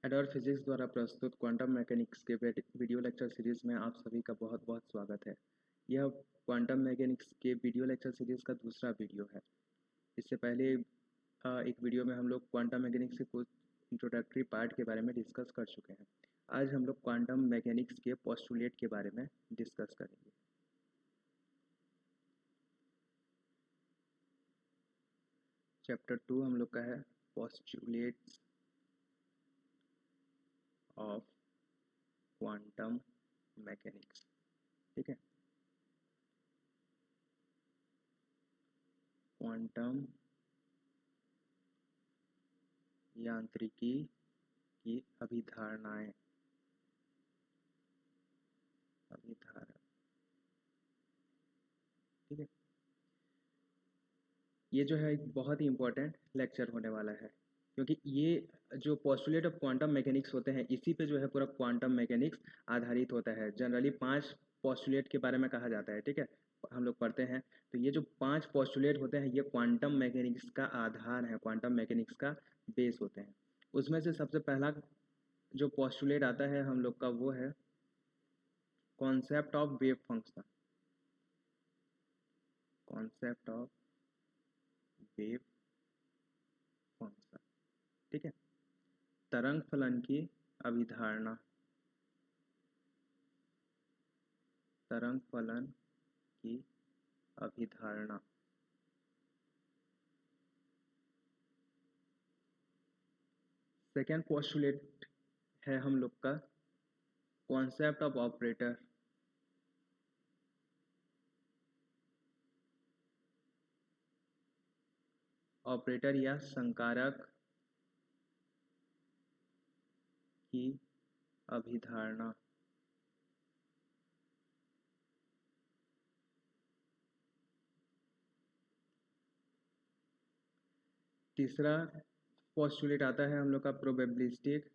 Adore physics द्वारा प्रस्तुत quantum mechanics के वीडियो लेक्चर सीरीज में आप सभी का बहुत बहुत स्वागत है। यह क्वांटम मैकेनिक्स के वीडियो लेक्चर सीरीज का दूसरा वीडियो है। इससे पहले एक वीडियो में हम लोग क्वांटम मैकेनिक्स के कुछ इंट्रोडक्टरी पार्ट के बारे में डिस्कस कर चुके हैं। आज हम लोग क्वांटम मैकेनिक्स के पोस्टुलेट के बारे में डिस्कस करेंगे। चैप्टर 2 हम लोग का है पोस्टुलेट्स ऑफ क्वांटम मैकेनिक्स। ठीक है, क्वांटम यांत्रिकी की अभिधारणाएं। ठीक है, ये जो है एक बहुत ही इम्पोर्टेंट लेक्चर होने वाला है, क्योंकि ये जो पोस्टुलेट ऑफ क्वांटम मैकेनिक्स होते हैं इसी पे जो है पूरा क्वांटम मैकेनिक्स आधारित होता है। जनरली 5 पोस्टुलेट के बारे में कहा जाता है। ठीक है, हम लोग पढ़ते हैं तो ये जो 5 पोस्टुलेट होते हैं ये क्वांटम मैकेनिक्स का आधार है, क्वांटम मैकेनिक्स का बेस होते हैं। उसमें से सबसे पहला जो पोस्टुलेट आता है हम लोग का वो है concept of wave function. Concept of wave function. ठीक है, तरंग फलन की अभिधारणा। तरंग फलन की अभिधारणा। सेकेंड पोस्टुलेट है हम लोग का कॉन्सेप्ट ऑफ ऑपरेटर। ऑपरेटर या संकारक की अभिधारणा। तीसरा पोस्टुलेट आता है हम लोग का probabilistic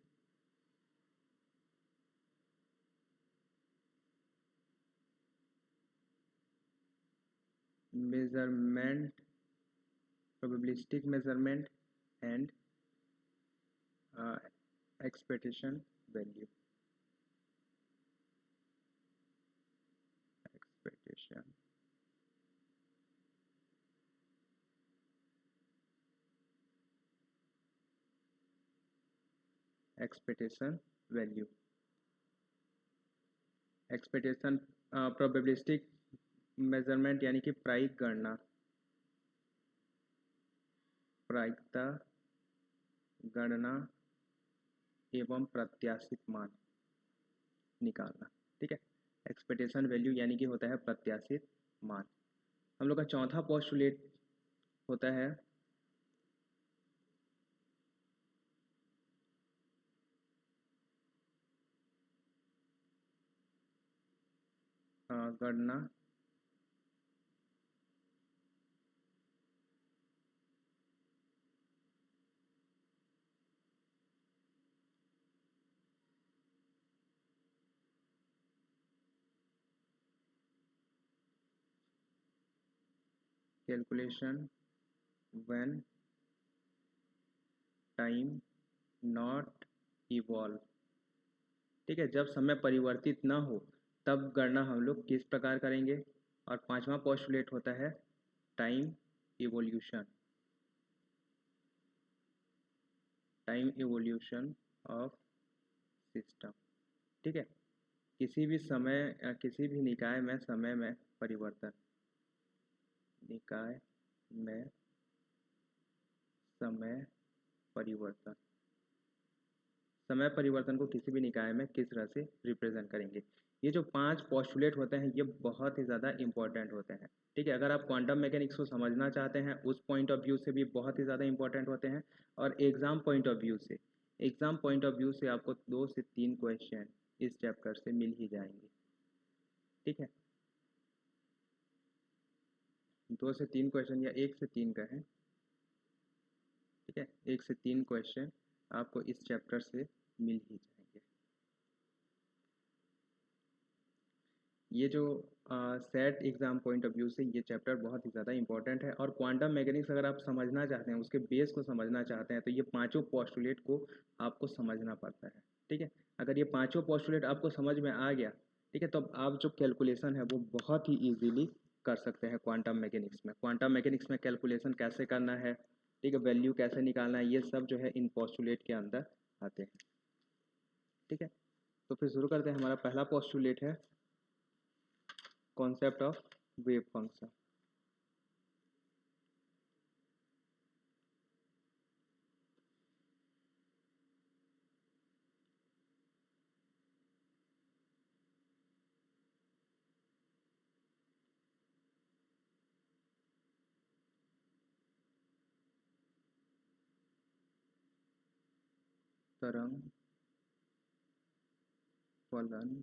measurement. Probabilistic measurement and expectation value. Expectation expectation value. Expectation probabilistic measurement यानी कि प्रायिक गणना, प्रायिकता गणना एवं प्रत्याशित मान निकालना। ठीक है, एक्सपेक्टेशन वैल्यू यानी कि होता है प्रत्याशित मान। हम लोग का चौथा पोस्टुलेट होता है गणना calculation when time not evolve. ठीक है, जब समय परिवर्तित ना हो तब गणना हम लोग किस प्रकार करेंगे। और पांचवा पोस्टुलेट होता है time evolution. Time evolution of system. ठीक है, किसी भी समय किसी भी निकाय में समय में परिवर्तन। निकाय में समय परिवर्तन। समय परिवर्तन को किसी भी निकाय में किस तरह से रिप्रेजेंट करेंगे। ये जो 5 पोस्टुलेट होते हैं ये बहुत ही ज़्यादा इंपॉर्टेंट होते हैं। ठीक है, अगर आप क्वांटम मैकेनिक्स को समझना चाहते हैं उस पॉइंट ऑफ व्यू से भी बहुत ही ज़्यादा इंपॉर्टेंट होते हैं। और एग्जाम पॉइंट ऑफ व्यू से आपको 2 से 3 क्वेश्चन इस चैप्टर से मिल ही जाएंगे। ठीक है, 2 से 3 क्वेश्चन या 1 से 3 का है। ठीक है, 1 से 3 क्वेश्चन आपको इस चैप्टर से मिल ही जाएंगे। ये जो set exam point of view से ये चैप्टर बहुत ही ज़्यादा इंपॉर्टेंट है, और क्वांटम मैकेनिक्स अगर आप समझना चाहते हैं, उसके बेस को समझना चाहते हैं, तो ये पांचों पोस्टुलेट को आपको समझना पड़ता है। ठीक है, अगर ये पांचों पोस्टुलेट आपको समझ में आ गया, ठीक है, तो आप जो कैलकुलेशन है वो बहुत ही ईजीली कर सकते हैं क्वांटम मैकेनिक्स में। क्वांटम मैकेनिक्स में कैलकुलेशन कैसे करना है, ठीक है, वैल्यू कैसे निकालना है, ये सब जो है इन पोस्टुलेट के अंदर आते हैं। ठीक है, तो फिर शुरू करते हैं। हमारा पहला पोस्टुलेट है कॉन्सेप्ट ऑफ वेव फंक्शन। तरंग फलन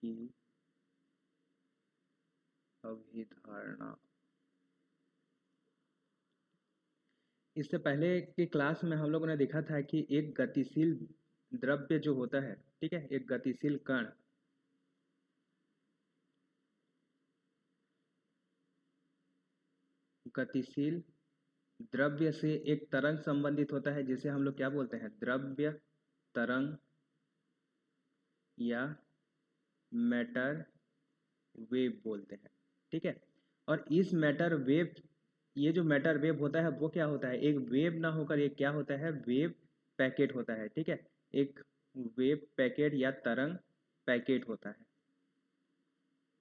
की अभिधारणा। इससे पहले की क्लास में हम लोगों ने देखा था कि एक गतिशील द्रव्य जो होता है, ठीक है, एक गतिशील कण गतिशील द्रव्य से एक तरंग संबंधित होता है, जिसे हम लोग क्या बोलते हैं, द्रव्य तरंग या मैटर वेव बोलते हैं। ठीक है, और इस मैटर वेव, ये जो मैटर वेव होता है वो क्या होता है, एक वेव ना होकर ये क्या होता है, वेव पैकेट होता है। ठीक है, एक वेव पैकेट या तरंग पैकेट होता है।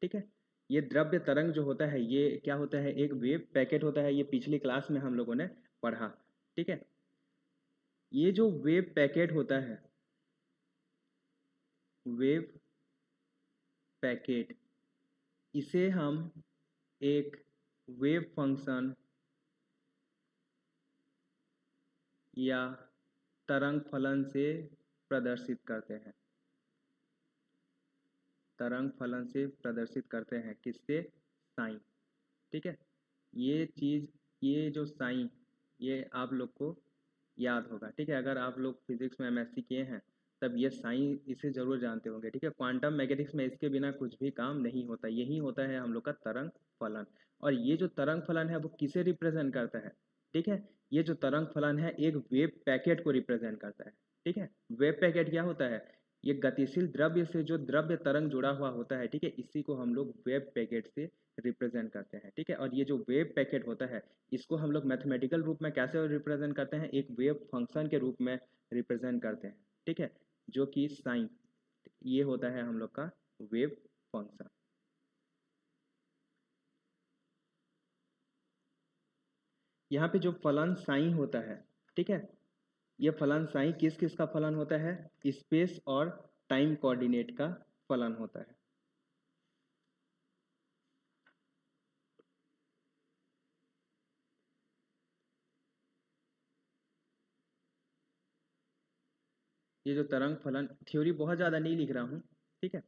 ठीक है, ये द्रव्य तरंग जो होता है ये क्या होता है, एक वेव पैकेट होता है। ये पिछली क्लास में हम लोगों ने पढ़ा। ठीक है, ये जो वेव पैकेट होता है, वेव पैकेट, इसे हम एक वेव फंक्शन या तरंग फलन से प्रदर्शित करते हैं। तरंग फलन से प्रदर्शित करते हैं किससे, साइन। ठीक है, ये चीज़, ये जो साइन, ये आप लोग को याद होगा। ठीक है, अगर आप लोग फिजिक्स में एमएससी किए हैं तब ये साइन इसे ज़रूर जानते होंगे। ठीक है, क्वांटम मैकेनिक्स में इसके बिना कुछ भी काम नहीं होता। यही होता है हम लोग का तरंग फलन। और ये जो तरंग फलन है वो किसे रिप्रेजेंट करता है, ठीक है, ये जो तरंग फलन है एक वेव पैकेट को रिप्रेजेंट करता है। ठीक है, वेव पैकेट क्या होता है, ये गतिशील द्रव्य से जो द्रव्य तरंग जुड़ा हुआ होता है, ठीक है, इसी को हम लोग वेव पैकेट से रिप्रेजेंट करते हैं। ठीक है, और ये जो वेव पैकेट होता है इसको हम लोग मैथमेटिकल रूप में कैसे रिप्रेजेंट करते हैं, एक वेव फंक्शन के रूप में रिप्रेजेंट करते हैं। ठीक है, जो कि साइन, ये होता है हम लोग का वेव फंक्शन। यहाँ पे जो फलन साइन होता है, ठीक है, ये फलन साइन किस किस का फलन होता है, स्पेस और टाइम कोऑर्डिनेट का फलन होता है। ये जो तरंग फलन, थ्योरी बहुत ज़्यादा नहीं लिख रहा हूँ, ठीक है,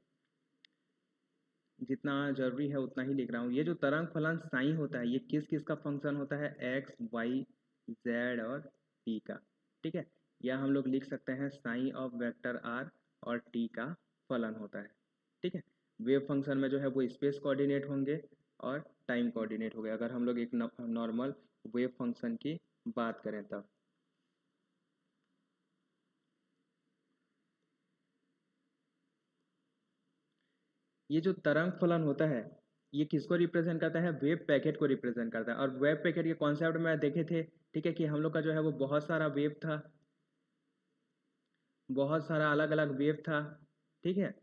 जितना जरूरी है उतना ही लिख रहा हूँ। ये जो तरंग फलन साइन होता है ये किस किस का फंक्शन होता है, एक्स वाई जेड और टी का। ठीक है, या हम लोग लिख सकते हैं साइन ऑफ वेक्टर आर और टी का फलन होता है। ठीक है, वेव फंक्शन में जो है वो स्पेस कोऑर्डिनेट होंगे और टाइम कोऑर्डिनेट हो गए, अगर हम लोग एक नॉर्मल वेव फंक्शन की बात करें तब। ये जो तरंग फलन होता है ये किसको रिप्रेजेंट करता है, वेव पैकेट को रिप्रेजेंट करता है। और वेव पैकेट के कॉन्सेप्ट में देखे थे, ठीक है, कि हम लोग का जो है वो बहुत सारा वेव था, बहुत सारा अलग अलग वेव था। ठीक है,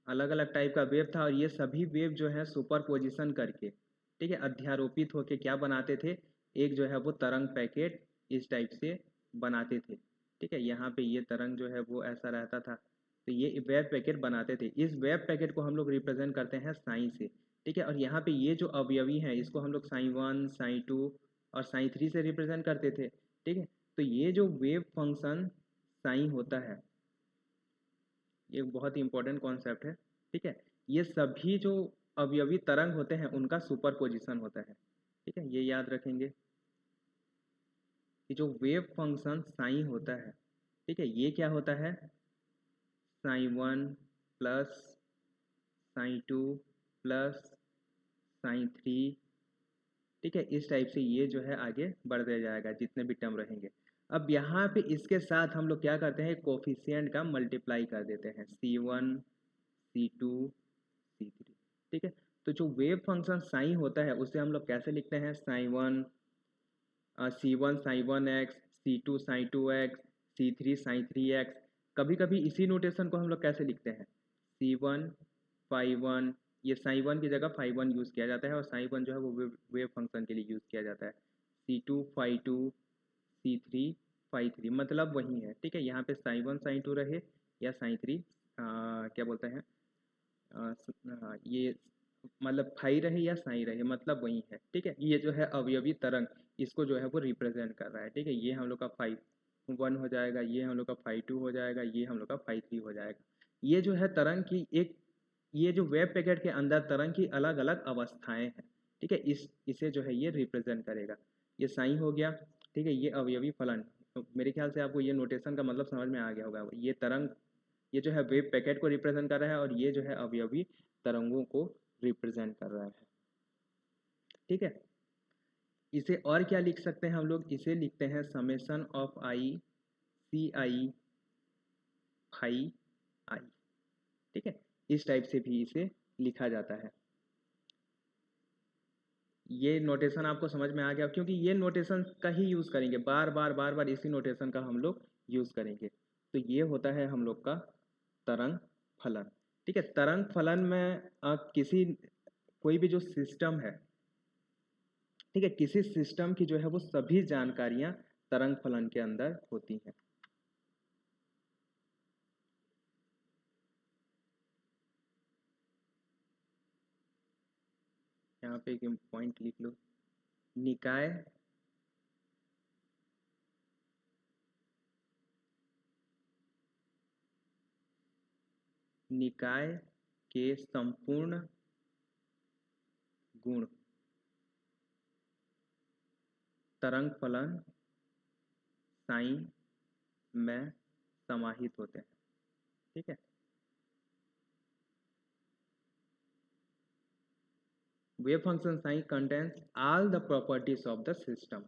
अलग अलग टाइप का वेव था, और ये सभी वेव जो है सुपर पोजिशन करके, ठीक है, अध्यारोपित होके क्या बनाते थे, एक जो है वो तरंग पैकेट इस टाइप से बनाते थे। ठीक है, यहाँ पे ये तरंग जो है वो ऐसा रहता था, तो ये वेव पैकेट बनाते थे। इस वेव पैकेट को हम लोग रिप्रेजेंट करते हैं साइन से। ठीक है, और यहाँ पे ये जो अवयवी हैं इसको हम लोग साइन वन, साइन टू और साइन थ्री से रिप्रेजेंट करते थे। ठीक है, तो ये जो वेव फंक्शन साइन होता है ये बहुत ही इंपॉर्टेंट कॉन्सेप्ट है। ठीक है, ये सभी जो अवयवी तरंग होते हैं उनका सुपरपोजिशन होता है। ठीक है, ये याद रखेंगे कि जो वेव फंक्शन साइन होता है, ठीक है, ये क्या होता है, sine one plus sign 2 plus sign 3, ठीक है। इस टाइप से ये जो है आगे बढ़ते जाएगा जितने भी टर्म रहेंगे। अब यहाँ पे इसके साथ हम लोग क्या करते हैं, कोफिशिएंट का मल्टीप्लाई कर देते हैं, C1 C2 C3, ठीक है। तो जो वेव फंक्शन साइन होता है उसे हम लोग कैसे लिखते हैं, C1 sin 1x, C2 sin 2x, C3 sin 3x। कभी कभी इसी नोटेशन को हम लोग कैसे लिखते हैं, C1 phi 1, ये साइन 1 की जगह phi 1 यूज़ किया जाता है और साइन 1 जो है वो वेव फंक्शन के लिए यूज़ किया जाता है। C2 phi 2, C3 phi 3, मतलब वही है, ठीक है। यहाँ पे साइन 1 साइन 2 रहे या साइन 3 क्या बोलते हैं ये मतलब फाई रहे या साई रहे, मतलब वही है, ठीक है। ये जो है अवयवी तरंग, इसको जो है वो रिप्रेजेंट कर रहा है, ठीक है। ये हम लोग का phi 1 हो जाएगा, ये हम लोग का phi 2 हो जाएगा, ये हम लोग का phi 3 हो जाएगा। ये जो है तरंग की एक, ये जो वेव पैकेट के अंदर तरंग की अलग अलग अवस्थाएं हैं, ठीक है। इसे जो है ये रिप्रेजेंट करेगा। ये साई हो गया, ठीक है। ये अवयवी फलन, तो मेरे ख्याल से आपको ये नोटेशन का मतलब समझ में आ गया होगा। ये तरंग, ये जो है वेव पैकेट को रिप्रेजेंट कर रहा है और ये जो है अवयवी तरंगों को रिप्रेजेंट कर रहा है, ठीक है। इसे और क्या लिख सकते हैं हम लोग, इसे लिखते हैं summation of I C I phi I, ठीक है। इस टाइप से भी इसे लिखा जाता है। ये नोटेशन आपको समझ में आ गया, क्योंकि ये नोटेशन का ही यूज़ करेंगे, बार बार इसी नोटेशन का हम लोग यूज़ करेंगे। तो ये होता है हम लोग का तरंग फलन, ठीक है। तरंग फलन में किसी कोई भी जो सिस्टम है, ठीक है, किसी सिस्टम की जो है वो सभी जानकारियां तरंग फलन के अंदर होती हैं। यहाँ पे एक पॉइंट लिख लो, निकाय निकाय के संपूर्ण गुण तरंग फलन साइन में समाहित होते हैं, ठीक है। Wave function sign contains all the properties of the system,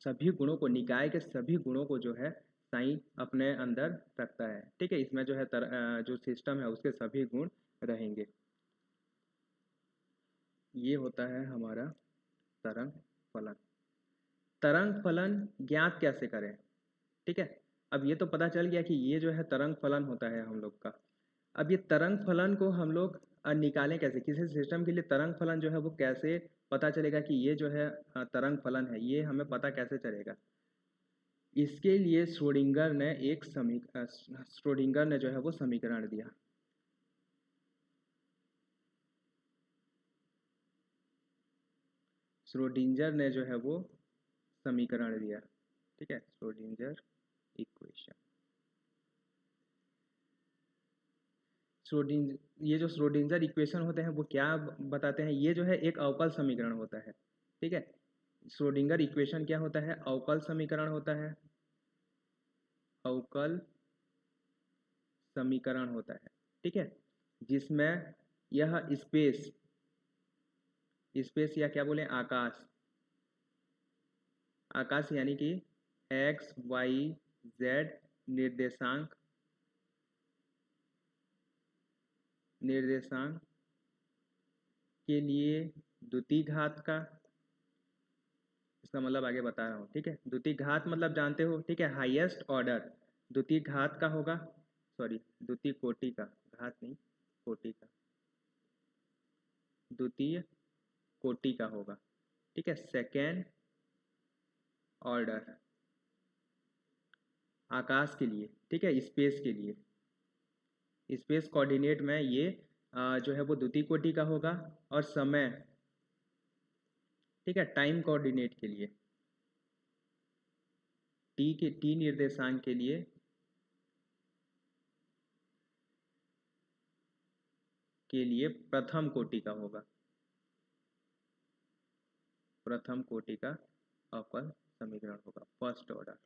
सभी गुणों को, निकाय के सभी गुणों को जो है साइन अपने अंदर रखता है, ठीक है। इसमें जो है जो सिस्टम है उसके सभी गुण रहेंगे। ये होता है हमारा तरंग फलन। तरंग फलन ज्ञात कैसे करें, ठीक है। अब ये तो पता चल गया कि ये जो है तरंग फलन होता है हम लोग का। अब ये तरंग फलन को हम लोग निकालें कैसे, किसी सिस्टम के लिए तरंग फलन जो है वो कैसे पता चलेगा कि ये जो है तरंग फलन है, ये हमें पता कैसे चलेगा। इसके लिए श्रोडिंगर ने जो है वो समीकरण दिया। श्रोडिंगर ने जो है वो समीकरण दिया, ठीक है, श्रोडिंगर इक्वेशन। ये जो श्रोडिंगर इक्वेशन होते हैं वो क्या बताते हैं, ये जो है एक अवकल समीकरण होता है, ठीक है। श्रोडिंगर इक्वेशन क्या होता है, अवकल समीकरण होता है, अवकल समीकरण होता है, ठीक है। जिसमें यह स्पेस या क्या बोले आकाश, आकाश यानी कि एक्स वाई जेड निर्देशांक के लिए द्वितीय घात का, इसका मतलब आगे बता रहा हूँ, ठीक है। द्वितीय घात मतलब जानते हो, ठीक है, हाईएस्ट ऑर्डर द्वितीय घात का होगा, सॉरी द्वितीय कोटि का, घात नहीं कोटि का, द्वितीय कोटि का होगा, ठीक है। सेकेंड ऑर्डर आकाश के लिए, ठीक है, स्पेस के लिए, स्पेस कोऑर्डिनेट में ये जो है वो द्वितीय कोटि का होगा। और समय, ठीक है, टाइम कोऑर्डिनेट के लिए, टी निर्देशांक के लिए प्रथम कोटि का होगा, प्रथम कोटि का अवकल समीकरण होगा, फर्स्ट ऑर्डर।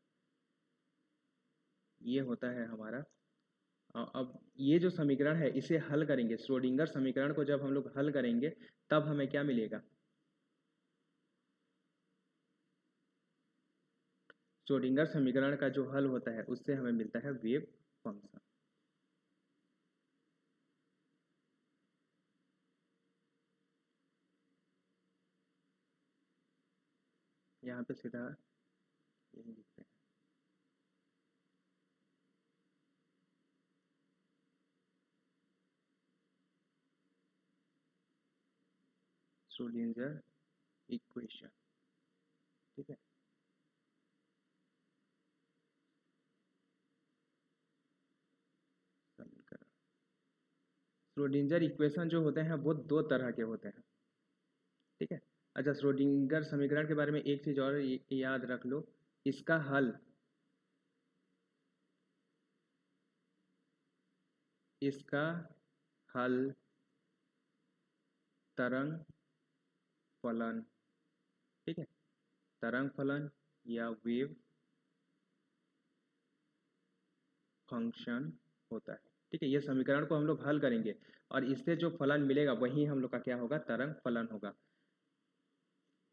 ये होता है हमारा अब ये जो समीकरण है इसे हल करेंगे, श्रोडिंगर समीकरण को जब हम लोग हल करेंगे तब हमें क्या मिलेगा, श्रोडिंगर समीकरण का जो हल होता है उससे हमें मिलता है वेव फंक्शन। यहाँ पे सीधा यही लिखते हैं, श्रोडिंगर इक्वेशन। ठीक है, समीकरण, श्रोडिंगर इक्वेशन जो होते हैं वो दो तरह के होते हैं। ठीक है, अच्छा श्रोडिंगर समीकरण के बारे में एक चीज़ और याद रख लो, इसका हल, इसका हल तरंग फलन, ठीक है, तरंग फलन या वेव फंक्शन होता है। ठीक है, ये समीकरण को हम लोग हल करेंगे और इससे जो फलन मिलेगा वही हम लोग का क्या होगा, तरंग फलन होगा।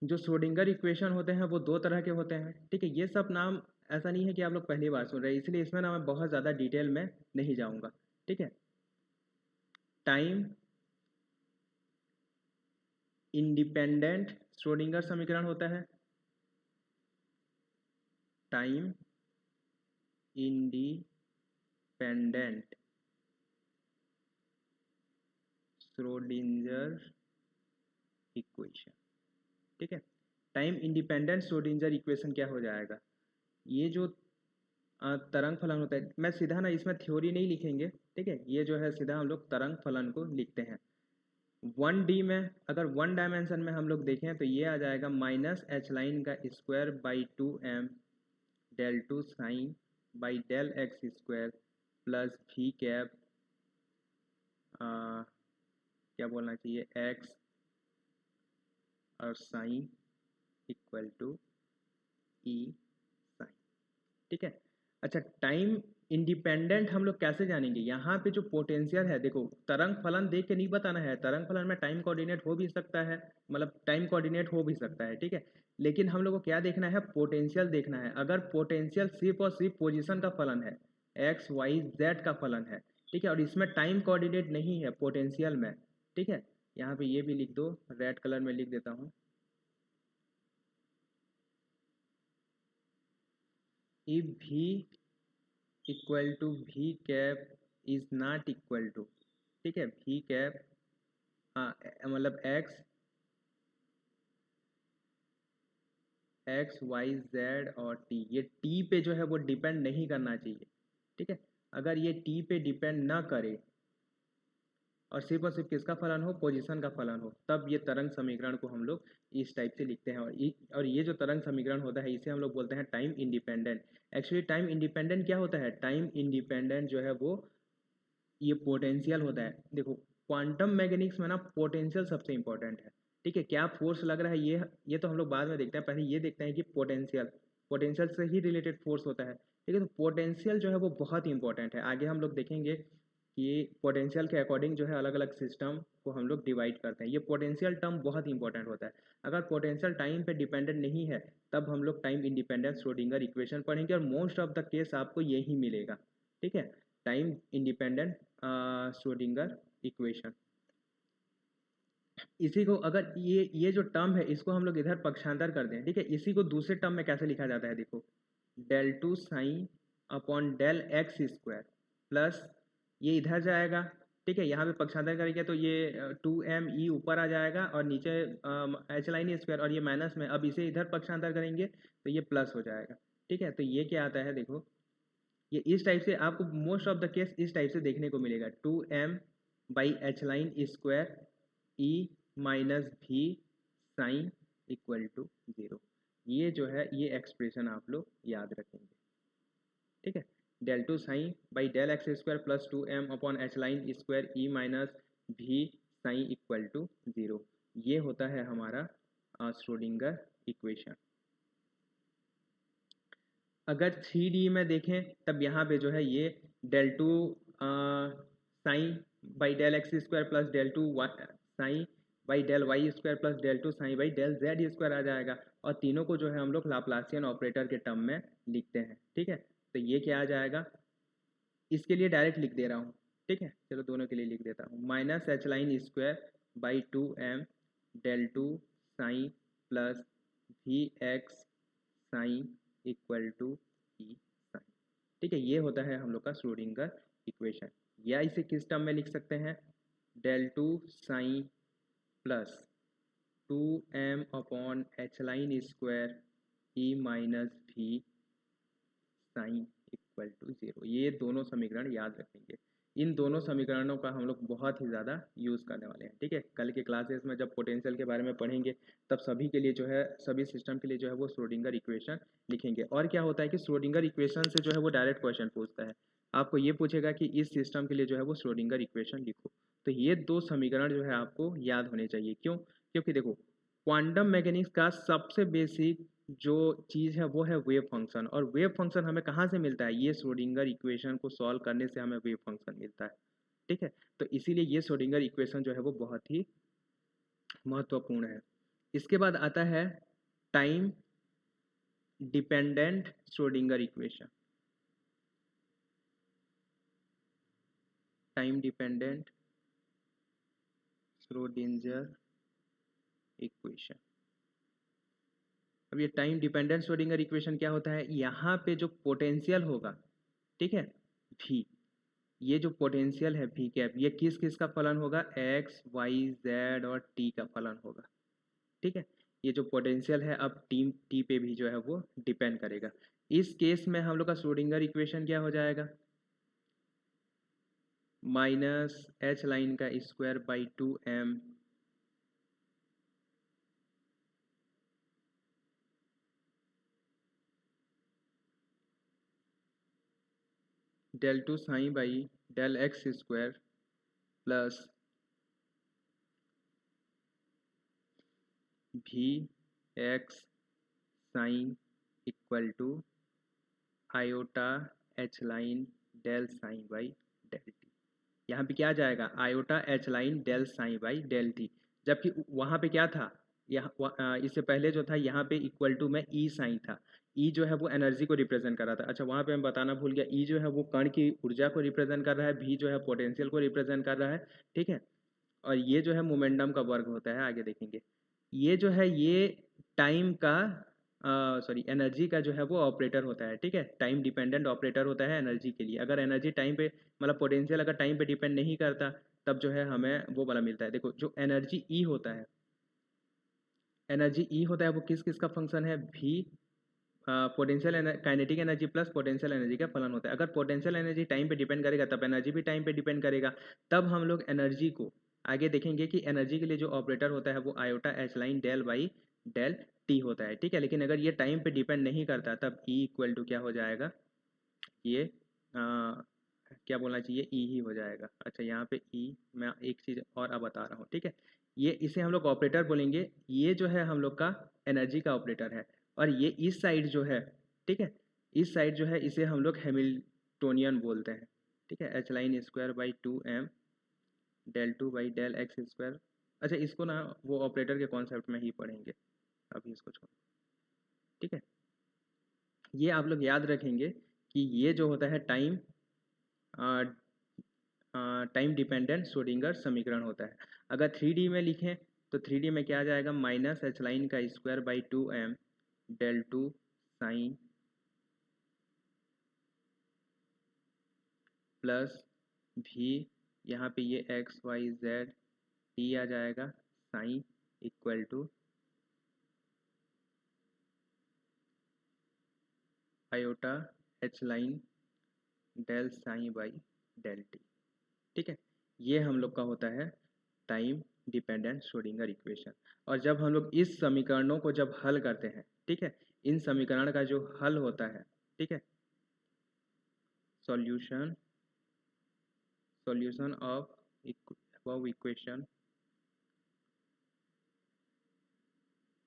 जो श्रोडिंगर इक्वेशन होते हैं वो दो तरह के होते हैं। ठीक है, ये सब नाम ऐसा नहीं है कि आप लोग पहली बार सुन रहे हैं, इसलिए इसमें ना मैं बहुत ज़्यादा डिटेल में नहीं जाऊँगा। ठीक है, टाइम इंडिपेंडेंट श्रोडिंगर समीकरण होता है, टाइम इंडिपेंडेंट श्रोडिंगर इक्वेशन। ठीक है, टाइम इंडिपेंडेंट श्रोडिंगर इक्वेशन क्या हो जाएगा, ये जो तरंग फलन होता है, मैं सीधा ना इसमें थ्योरी नहीं लिखेंगे। ठीक है, ये जो है सीधा हम लोग तरंग फलन को लिखते हैं। 1D में अगर 1 डायमेंशन में हम लोग देखें तो ये आ जाएगा माइनस एच लाइन का square by 2m del two psi by del x square plus v cap, क्या बोलना चाहिए, x और psi equal to E psi. ठीक है, अच्छा टाइम इंडिपेंडेंट हम लोग कैसे जानेंगे, यहाँ पे जो पोटेंशियल है, देखो तरंग फलन देख के नहीं बताना है, तरंग फलन में टाइम कोऑर्डिनेट हो भी सकता है, मतलब टाइम कोऑर्डिनेट हो भी सकता है। ठीक है, लेकिन हम लोग को क्या देखना है, पोटेंशियल देखना है। अगर पोटेंशियल सिर्फ और सिर्फ पोजीशन का फलन है, एक्स वाई जेड का फलन है, ठीक है, और इसमें टाइम कोऑर्डिनेट नहीं है पोटेंशियल में, ठीक है, यहाँ पे ये भी लिख दो, रेड कलर में लिख देता हूँ, if v equal to v cap is not equal to, ठीक है, v कैप मतलब एक्स वाई जेड और टी, ये टी पे जो है वो डिपेंड नहीं करना चाहिए। ठीक है, अगर ये टी पे डिपेंड ना करे और सिर्फ किसका फलन हो, पोजीशन का फलन हो, तब ये तरंग समीकरण को हम लोग इस टाइप से लिखते हैं। और ये जो तरंग समीकरण होता है इसे हम लोग बोलते हैं time independent. Actually time independent क्या होता है, टाइम इंडिपेंडेंट जो है वो ये पोटेंशियल होता है। देखो क्वांटम मैकेनिक्स में ना पोटेंशियल सबसे इंपॉर्टेंट है। ठीक है, क्या फोर्स लग रहा है ये तो हम लोग बाद में देखते हैं, पहले ये देखते हैं कि पोटेंशियल, पोटेंशियल से ही रिलेटेड फोर्स होता है। ठीक है, तो पोटेंशियल जो है वो बहुत ही इंपॉर्टेंट है। आगे हम लोग देखेंगे कि पोटेंशियल के अकॉर्डिंग जो है अलग अलग सिस्टम को हम लोग डिवाइड करते हैं। ये पोटेंशियल टर्म बहुत ही इंपॉर्टेंट होता है। अगर पोटेंशियल टाइम पे डिपेंडेंट नहीं है तब हम लोग टाइम इंडिपेंडेंट श्रोडिंगर इक्वेशन पढ़ेंगे और मोस्ट ऑफ द केस आपको यही मिलेगा। ठीक है, टाइम इंडिपेंडेंट श्रोडिंगर इक्वेशन। इसी को अगर ये जो टर्म है इसको हम लोग इधर पक्षांतर कर दें, ठीक है, इसी को दूसरे टर्म में कैसे लिखा जाता है, देखो del two psi upon del x square plus ये इधर जाएगा। ठीक है, यहाँ पे पक्षांतर करेंगे तो ये 2m ई ऊपर आ जाएगा और नीचे एच लाइन स्क्वायर और ये माइनस में, अब इसे इधर पक्षांतर करेंगे तो ये प्लस हो जाएगा। ठीक है, तो ये क्या आता है, देखो ये इस टाइप से आपको मोस्ट ऑफ द केस इस टाइप से देखने को मिलेगा, 2m by H line square E minus V psi equal to 0। ये जो है ये एक्सप्रेशन आप लोग याद रखेंगे। ठीक है, del two psi by del x square plus 2m upon H line square E minus V psi equal to 0, ये होता है हमारा श्रोडिंगर इक्वेशन। अगर 3D में देखें तब यहाँ पे जो है ये del two psi by del x square plus del two psi by del y square plus del two psi by del z square आ जाएगा। और तीनों को जो है हम लोग लाप्लासियन ऑपरेटर के टर्म में लिखते हैं। ठीक है, तो ये क्या आ जाएगा, इसके लिए डायरेक्ट लिख दे रहा हूँ। ठीक है, चलो दोनों के लिए लिख देता हूँ। Minus H line square by 2m del two psi plus V X psi equal to E psi. ठीक है, ये होता है हम लोग का श्रोडिंगर इक्वेशन। या इसे किस टर्म में लिख सकते हैं, del two psi plus 2m upon H line square E minus V psi equal to 0। ये दोनों समीकरण याद रखेंगे। इन दोनों समीकरणों का हम लोग बहुत ही ज़्यादा यूज़ करने वाले हैं। ठीक है, कल के क्लासेस में जब पोटेंशियल के बारे में पढ़ेंगे तब सभी के लिए जो है, सभी सिस्टम के लिए जो है वो श्रोडिंगर इक्वेशन लिखेंगे। और क्या होता है कि श्रोडिंगर इक्वेशन से जो है वो डायरेक्ट क्वेश्चन पूछता है, आपको ये पूछेगा कि इस सिस्टम के लिए जो है वो श्रोडिंगर इक्वेशन लिखो। तो ये दो समीकरण जो है आपको याद होने चाहिए। क्यों? क्योंकि देखो, क्वांटम मैकेनिक्स का सबसे बेसिक जो चीज़ है वो है वेव फंक्शन। और वेव फंक्शन हमें कहाँ से मिलता है, ये श्रोडिंगर इक्वेशन को सॉल्व करने से हमें वेव फंक्शन मिलता है। ठीक है, तो इसीलिए ये श्रोडिंगर इक्वेशन जो है वो बहुत ही महत्वपूर्ण है। इसके बाद आता है time dependent Schrodinger equation. Time dependent Schrodinger equation. अब ये टाइम डिपेंडेंट श्रोडिंगर इक्वेशन क्या होता है, यहाँ पे जो पोटेंशियल होगा, ठीक है, भी, ये जो पोटेंशियल है भी कैप, ये किस किस का फलन होगा, एक्स वाई जेड और टी का फलन होगा। ठीक है, ये जो पोटेंशियल है अब टी पे भी जो है वो डिपेंड करेगा। इस केस में हम लोग का श्रोडिंगर इक्वेशन क्या हो जाएगा, माइनस एच लाइन का square by 2m del two psi by del x square plus V x psi equal to iota H line del psi by del t. यहाँ पे क्या आ जाएगा, iota H line del psi by del t. जबकि वहाँ पे क्या था, यहाँ इससे पहले जो था यहाँ पे इक्वल टू में ई साइन था। ई जो है वो एनर्जी को रिप्रेजेंट कर रहा था। अच्छा, वहाँ पे मैं बताना भूल गया, ई जो है वो कण की ऊर्जा को रिप्रेजेंट कर रहा है, भी जो है पोटेंशियल को रिप्रेजेंट कर रहा है। ठीक है, और ये जो है मोमेंटम का वर्ग होता है, आगे देखेंगे। ये जो है ये टाइम का सॉरी एनर्जी का जो है वो ऑपरेटर होता है। ठीक है, टाइम डिपेंडेंट ऑपरेटर होता है एनर्जी के लिए। अगर एनर्जी टाइम पे, मतलब पोटेंशियल अगर टाइम पे डिपेंड नहीं करता तब जो है हमें वो वाला मिलता है। देखो, जो एनर्जी ई होता है, एनर्जी ई होता है वो किस किस का फंक्शन है, भी potential kinetic energy plus potential energy का फलन होता है। अगर पोटेंशियल एनर्जी टाइम पे डिपेंड करेगा तब एनर्जी भी टाइम पे डिपेंड करेगा। तब हम लोग एनर्जी को आगे देखेंगे कि एनर्जी के लिए जो ऑपरेटर होता है वो iota H line del by del T होता है। ठीक है, लेकिन अगर ये टाइम पे डिपेंड नहीं करता तब ई इक्वल टू क्या हो जाएगा, ये क्या बोलना चाहिए, ई ही हो जाएगा। अच्छा, यहाँ पे ई, मैं एक चीज़ और अब बता रहा हूँ। ठीक है, ये इसे हम लोग ऑपरेटर बोलेंगे। ये जो है हम लोग का एनर्जी का ऑपरेटर है। और ये इस साइड जो है, ठीक है, इस साइड जो है इसे हम लोग हैमिल्टोनियन बोलते हैं। ठीक है, H line square by 2m del two by del x square. अच्छा, इसको ना वो ऑपरेटर के कॉन्सेप्ट में ही पढ़ेंगे, अभी इसको छोड़। ठीक है, ये आप लोग याद रखेंगे कि ये जो होता है टाइम टाइम डिपेंडेंट श्रोडिंगर समीकरण होता है। अगर 3D में लिखें तो 3D में क्या आ जाएगा, माइनस एच लाइन का square by 2m del two psi plus V, यहाँ पे ये एक्स वाई जेड टी आ जाएगा, psi equal to iota H line del psi by del T. ठीक है, ये हम लोग का होता है टाइम डिपेंडेंट श्रोडिंगर इक्वेशन। और जब हम लोग इस समीकरणों को जब हल करते हैं, ठीक है, इन समीकरण का जो हल होता है, ठीक है, solution solution of above equation,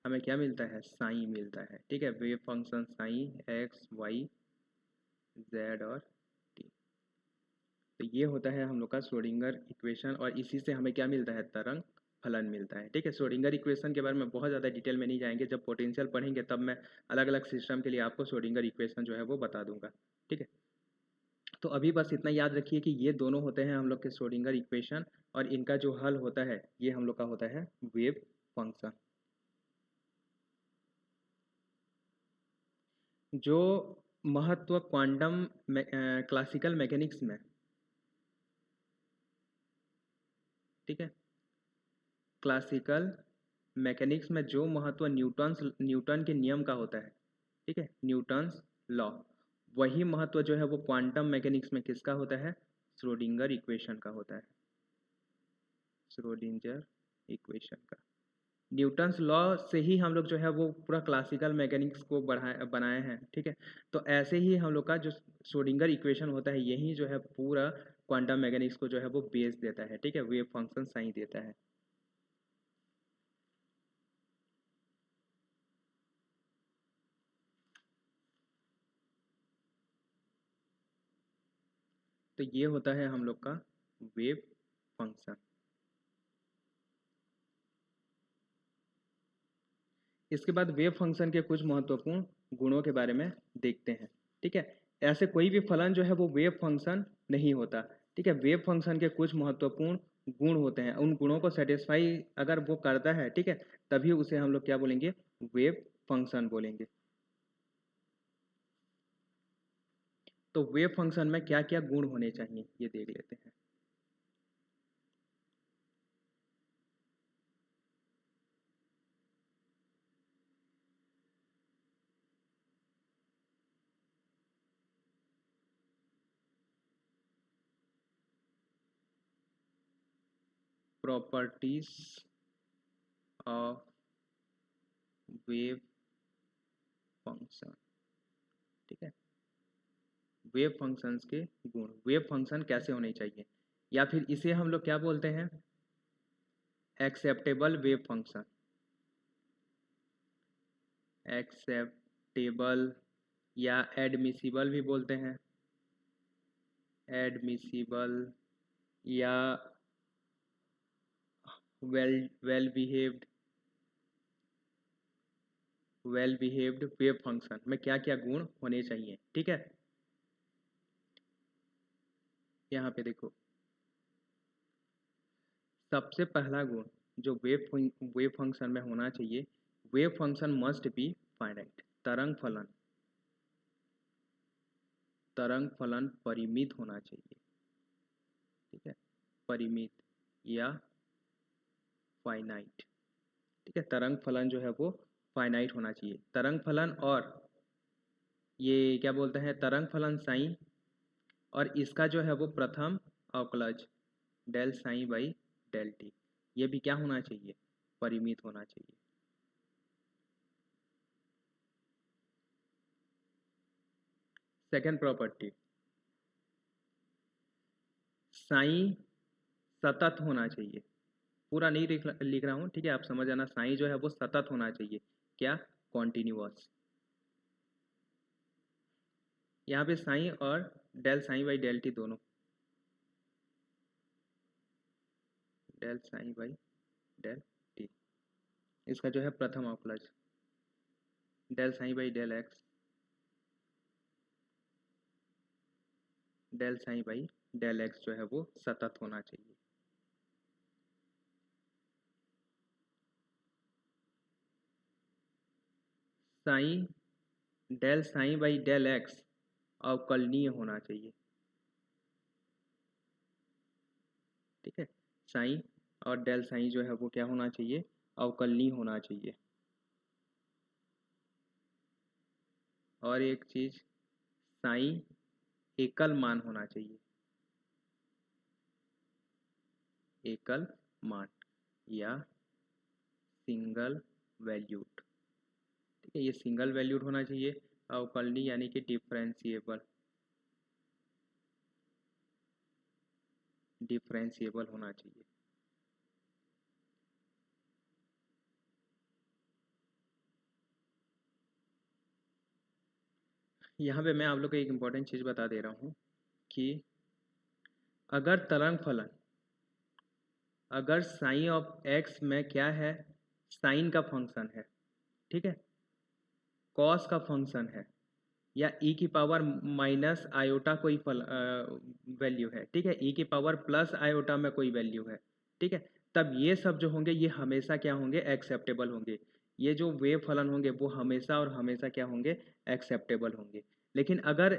हमें क्या मिलता है, साइन मिलता है। ठीक है, wave function psi X Y Z और टी। तो ये होता है हम लोग का श्रोडिंगर इक्वेशन, और इसी से हमें क्या मिलता है, तरंग फलन मिलता है। ठीक है, श्रोडिंगर इक्वेशन के बारे में बहुत ज़्यादा डिटेल में नहीं जाएंगे, जब पोटेंशियल पढ़ेंगे तब मैं अलग अलग सिस्टम के लिए आपको श्रोडिंगर इक्वेशन जो है वो बता दूंगा। ठीक है, तो अभी बस इतना याद रखिए कि ये दोनों होते हैं हम लोग के श्रोडिंगर इक्वेशन, और इनका जो हल होता है ये हम लोग का होता है वेव फंक्शन। जो महत्व क्वांटम क्लासिकल मैकेनिक्स में, ठीक है, क्लासिकल मैकेनिक्स में जो महत्व न्यूटन के नियम का होता है, ठीक है, न्यूटन्स लॉ, वही महत्व जो है वो क्वांटम मैकेनिक्स में किसका होता है, श्रोडिंगर इक्वेशन का होता है, श्रोडिंगर इक्वेशन का। न्यूटन्स लॉ से ही हम लोग जो है वो पूरा क्लासिकल मैकेनिक्स को बनाए हैं। ठीक है, तो ऐसे ही हम लोग का जो श्रोडिंगर इक्वेशन होता है यही जो है पूरा क्वांटम मैकेनिक्स को जो है वो बेस देता है। ठीक है, वेव फंक्शन साइन देता है। तो ये होता है हम लोग का वेव फंक्शन। इसके बाद वेव फंक्शन के कुछ महत्वपूर्ण गुणों के बारे में देखते हैं। ठीक है, ऐसे कोई भी फलन जो है वो वेव फंक्शन नहीं होता। ठीक है, वेव फंक्शन के कुछ महत्वपूर्ण गुण होते हैं, उन गुणों को सेटिस्फाई अगर वो करता है, ठीक है, तभी उसे हम लोग क्या बोलेंगे, वेव फंक्शन बोलेंगे। तो वेव फंक्शन में क्या क्या गुण होने चाहिए ये देख लेते हैं। Properties of wave function. ठीक है, वेव फंक्शंस के गुण, वेव फंक्शन कैसे होने चाहिए, या फिर इसे हम लोग क्या बोलते हैं, एक्सेप्टेबल वेव फंक्शन। एक्सेप्टेबल या एडमिसिबल भी बोलते हैं, एडमिसिबल या well behaved, well behaved wave function में क्या क्या गुण होने चाहिए। ठीक है, यहाँ पे देखो, सबसे पहला गुण जो वेव फंक्शन में होना चाहिए, wave function must be finite. तरंग फलन परिमित होना चाहिए। ठीक है, परिमित या फाइनाइट। ठीक है, तरंग फलन जो है वो फाइनाइट होना चाहिए। तरंग फलन, और ये क्या बोलते हैं, तरंग फलन साइन, और इसका जो है वो प्रथम अवकलज del psi by del T, ये भी क्या होना चाहिए, परिमित होना चाहिए। सेकेंड प्रॉपर्टी, साइन सतत होना चाहिए। पूरा नहीं लिख रहा हूँ, ठीक है, आप समझ आना, साइन जो है वो सतत होना चाहिए, क्या, कॉन्टिन्यूअस। यहाँ पे साइन और del psi by del t दोनों, del psi by del t, इसका जो है प्रथम अवकलज del psi by del x, del psi by del x जो है वो सतत होना चाहिए। Psi del psi by del x अवकलनीय होना चाहिए। ठीक है, साइन और डेल साइन जो है वो क्या होना चाहिए, अवकलनीय होना चाहिए। और एक चीज, साइन एकल मान होना चाहिए, एकल मान या सिंगल वैल्यूड। ठीक है, ये सिंगल वैल्यूड होना चाहिए। अवकलनीय यानी कि डिफरेंशिएबल, डिफरेंशिएबल होना चाहिए। यहाँ पे मैं आप लोग को एक इम्पॉर्टेंट चीज़ बता दे रहा हूँ कि अगर तरंग फलन, अगर साइन ऑफ एक्स में क्या है, साइन का फंक्शन है, ठीक है, कॉस का फंक्शन है, या ई की पावर माइनस आयोटा कोई वैल्यू है, ठीक है, ई की पावर प्लस आयोटा में कोई वैल्यू है, ठीक है, तब ये सब जो होंगे ये हमेशा क्या होंगे, एक्सेप्टेबल होंगे। ये जो वेव फलन होंगे वो हमेशा और हमेशा क्या होंगे, एक्सेप्टेबल होंगे। लेकिन अगर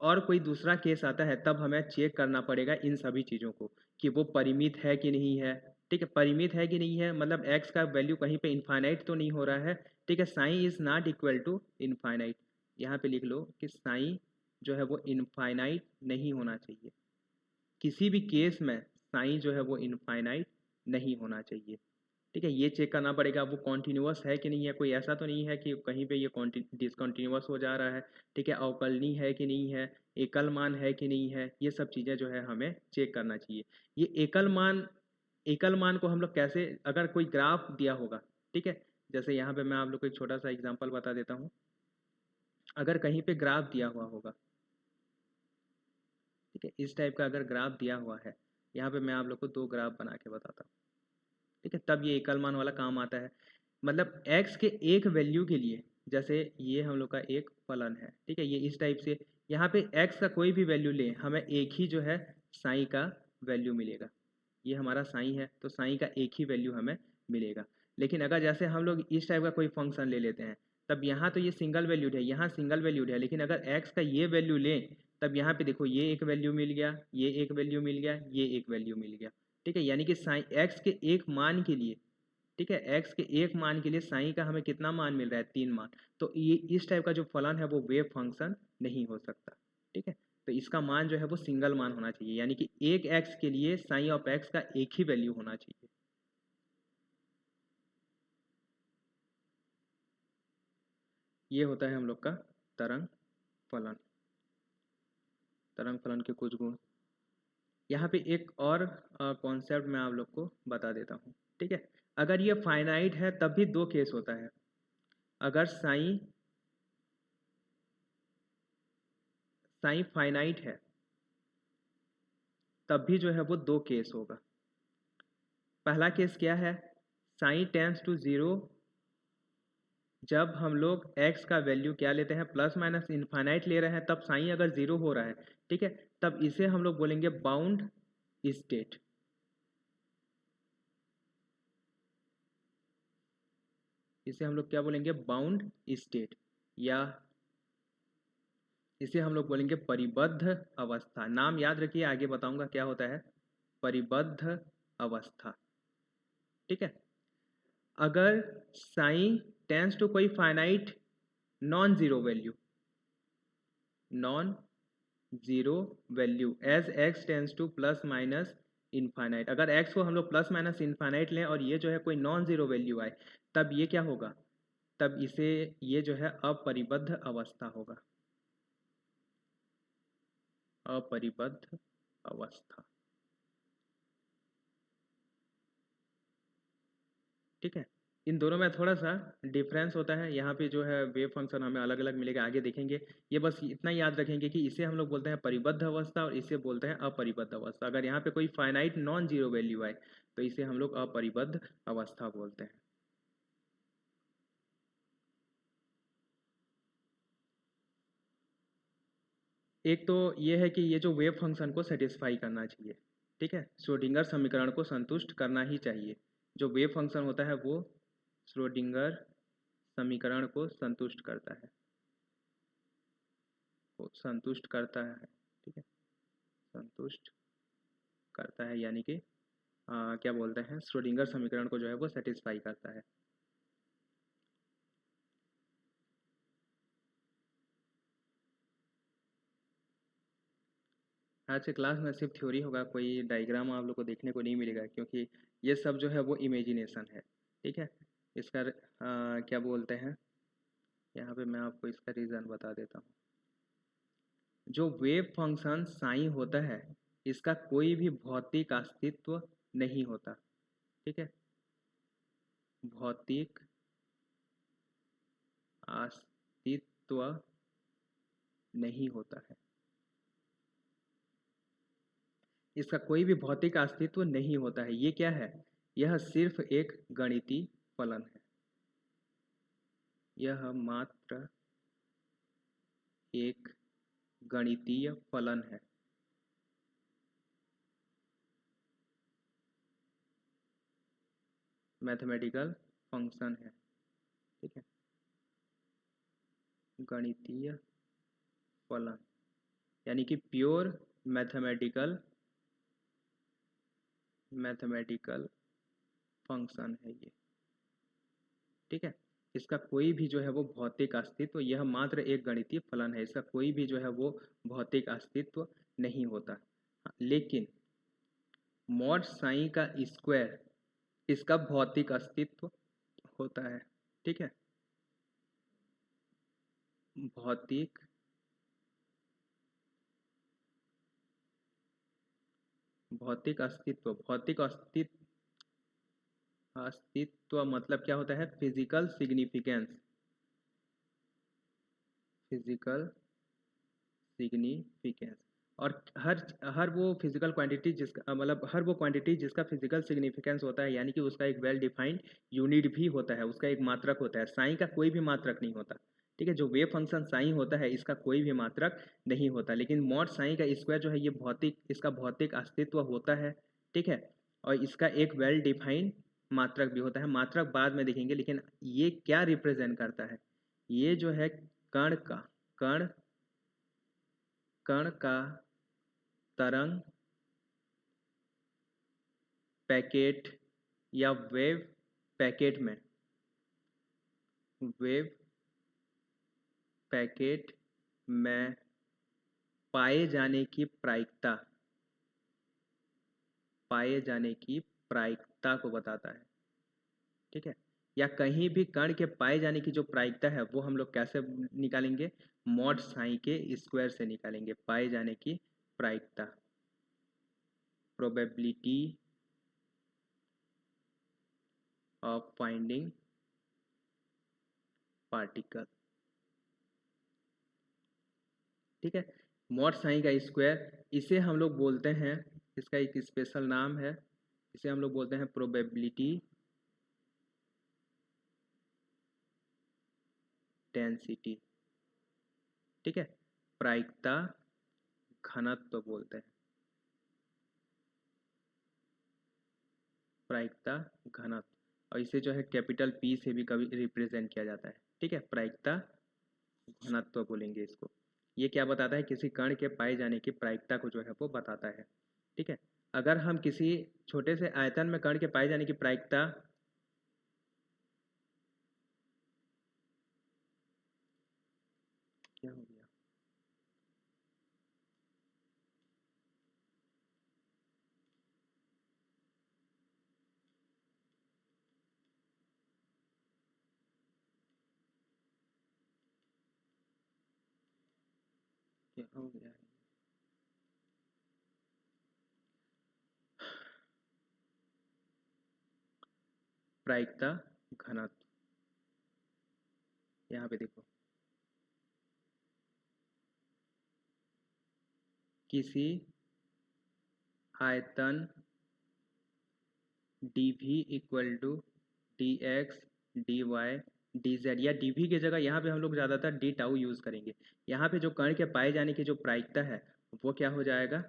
और कोई दूसरा केस आता है तब हमें चेक करना पड़ेगा इन सभी चीज़ों को कि वो परिमित है कि नहीं है, ठीक है, परिमित है कि नहीं है, मतलब एक्स का वैल्यू कहीं पे इनफाइनाइट तो नहीं हो रहा है, ठीक है, psi is not equal to infinite. यहाँ पे लिख लो कि साइन जो है वो इनफाइनाइट नहीं होना चाहिए, किसी भी केस में साइन जो है वो इनफाइनाइट नहीं होना चाहिए, ठीक है। ये चेक करना पड़ेगा वो कॉन्टिन्यूअस है कि नहीं है, कोई ऐसा तो नहीं है कि कहीं पे ये डिसकॉन्टिन्यूअस हो जा रहा है, ठीक है, अवकलनीय है कि नहीं है, एकल मान है कि नहीं है, ये सब चीज़ें जो है हमें चेक करना चाहिए। ये एकल मान को हम लोग कैसे, अगर कोई ग्राफ दिया होगा, ठीक है, जैसे यहाँ पे मैं आप लोग को एक छोटा सा एग्जाम्पल बता देता हूँ। अगर कहीं पे ग्राफ दिया हुआ होगा, ठीक है, इस टाइप का अगर ग्राफ दिया हुआ है, यहाँ पे मैं आप लोग को दो ग्राफ बना के बताता हूँ, ठीक है, तब ये एकल मान वाला काम आता है। मतलब x के एक वैल्यू के लिए, जैसे ये हम लोग का एक फलन है, ठीक है, ये इस टाइप से, यहाँ पे x का कोई भी वैल्यू लें हमें एक ही जो है साई का वैल्यू मिलेगा। ये हमारा साई है तो साई का एक ही वैल्यू हमें मिलेगा। लेकिन अगर जैसे हम लोग इस टाइप का कोई फंक्शन ले लेते हैं, तब यहाँ तो ये सिंगल वैल्यूड है, यहाँ सिंगल वैल्यूड है, लेकिन अगर x का ये वैल्यू लें तब यहाँ पे देखो ये एक वैल्यू मिल गया, ये एक वैल्यू मिल गया, ये एक वैल्यू मिल गया, ठीक है, यानी कि साइन x के एक मान के लिए, ठीक है, x के एक मान के लिए साइन का हमें कितना मान मिल रहा है, 3 मान। तो ये इस टाइप का जो फलन है वो वेव फंक्शन नहीं हो सकता, ठीक है। तो इसका मान जो है वो सिंगल मान होना चाहिए, यानी कि एक x के लिए साइन ऑफ x का एक ही वैल्यू होना चाहिए। ये होता है हम लोग का तरंग फलन, तरंग फलन के कुछ गुण। यहाँ पे एक और कॉन्सेप्ट मैं आप लोग को बता देता हूँ, ठीक है। अगर ये फाइनाइट है तब भी दो केस होता है। अगर साइन साइन फाइनाइट है तब भी जो है वो दो केस होगा। पहला केस क्या है, साइन टेंस टू जीरो, जब हम लोग x का वैल्यू क्या लेते हैं, प्लस माइनस इनफाइनाइट ले रहे हैं, तब साइन अगर जीरो हो रहा है, ठीक है, तब इसे हम लोग बोलेंगे बाउंड स्टेट। इसे हम लोग क्या बोलेंगे, बाउंड स्टेट, या इसे हम लोग बोलेंगे परिबद्ध अवस्था। नाम याद रखिए, आगे बताऊंगा क्या होता है परिबद्ध अवस्था, ठीक है। अगर साइन टेंस टू कोई finite non zero value, non zero value as x tends to plus minus infinite, अगर x को हम लोग प्लस माइनस इनफाइनाइट लें और ये जो है कोई नॉन जीरो वैल्यू आए, तब ये क्या होगा, तब इसे ये जो है अपरिबद्ध अवस्था होगा, अपरिबद्ध अवस्था, ठीक है। इन दोनों में थोड़ा सा डिफरेंस होता है, यहाँ पे जो है वेव फंक्शन हमें अलग अलग मिलेगा, आगे देखेंगे। ये बस इतना याद रखेंगे कि इसे हम लोग बोलते हैं परिबद्ध अवस्था और इसे बोलते हैं अपरिबद्ध अवस्था। अगर यहाँ पे कोई फाइनाइट नॉन जीरो वैल्यू आए तो इसे हम लोग अपरिबद्ध अवस्था बोलते हैं। एक तो ये है कि ये जो वेव फंक्शन को सेटिस्फाई करना चाहिए, ठीक है, श्रोडिंगर समीकरण को संतुष्ट करना ही चाहिए। जो वेव फंक्शन होता है वो श्रोडिंगर समीकरण को संतुष्ट करता है, वो संतुष्ट करता है, ठीक है, संतुष्ट करता है, यानी कि क्या बोलते हैं, श्रोडिंगर समीकरण को जो है वो सेटिस्फाई करता है। आज के क्लास में सिर्फ थ्योरी होगा, कोई डायग्राम आप लोग को देखने को नहीं मिलेगा, क्योंकि ये सब जो है वो इमेजिनेशन है, ठीक है। इसका क्या बोलते हैं, यहाँ पे मैं आपको इसका रीज़न बता देता हूँ। जो वेव फंक्शन साइन होता है इसका कोई भी भौतिक अस्तित्व नहीं होता, ठीक है, भौतिक अस्तित्व नहीं होता है। इसका कोई भी भौतिक अस्तित्व नहीं होता है। ये क्या है? यह सिर्फ एक गणितीय फलन है। यह मात्र एक गणितीय फलन है। मैथमेटिकल फंक्शन है। ठीक है, गणितीय फलन यानी कि प्योर मैथमेटिकल फंक्शन है ये। ठीक है, इसका कोई भी जो है वो भौतिक अस्तित्व, यह मात्र एक गणितीय फलन है, इसका कोई भी जो है वो भौतिक अस्तित्व नहीं होता। लेकिन मॉड साइन का स्क्वायर, इसका भौतिक अस्तित्व होता है। ठीक है, भौतिक अस्तित्व मतलब क्या होता है? Physical significance. और हर वो फिजिकल क्वांटिटी जिसका मतलब हर वो क्वांटिटी जिसका फिजिकल सिग्निफिकेंस होता है, यानी कि उसका एक वेल डिफाइंड यूनिट भी होता है, उसका एक मात्रक होता है। साइन का कोई भी मात्रक नहीं होता। ठीक है, जो वेव फंक्शन साइन होता है इसका कोई भी मात्रक नहीं होता। लेकिन मॉड साइन का स्क्वायर जो है ये इसका भौतिक अस्तित्व होता है। ठीक है, और इसका एक वेल डिफाइंड मात्रक भी होता है। मात्रक बाद में देखेंगे, लेकिन ये क्या रिप्रेजेंट करता है? ये जो है कण का तरंग पैकेट या वेव पैकेट में पाए जाने की प्रायिकता को बताता है। ठीक है, या कहीं भी कण के पाए जाने की जो प्रायिकता है वो हम लोग कैसे निकालेंगे? मॉड साइन के स्क्वायर से निकालेंगे। पाए जाने की प्रायिकता, प्रोबेबिलिटी ऑफ फाइंडिंग पार्टिकल। ठीक है, मॉड साइन का स्क्वायर, इसे हम लोग बोलते हैं, इसका एक स्पेशल नाम है, इसे हम लोग बोलते हैं प्रोबेबिलिटी डेंसिटी। ठीक है, प्रायिकता घनत्व बोलते हैं, प्रायिकता घनत्व। और इसे जो है कैपिटल पी से भी कभी रिप्रेजेंट किया जाता है। ठीक है, प्रायिकता घनत्व बोलेंगे इसको। ये क्या बताता है? किसी कण के पाए जाने की प्रायिकता को जो है वो बताता है। ठीक है, अगर हम किसी छोटे से आयतन में कण के पाए जाने की प्रायिकता क्या हो गया? क्या हो गया? प्रायिकता घनत्व, यहाँ पे देखो, किसी आयतन dv equal to dx dy dz, या dv की जगह यहाँ पे हम लोग ज़्यादातर d टाउ यूज़ करेंगे। यहाँ पे जो कण के पाए जाने की जो प्रायिकता है वो क्या हो जाएगा?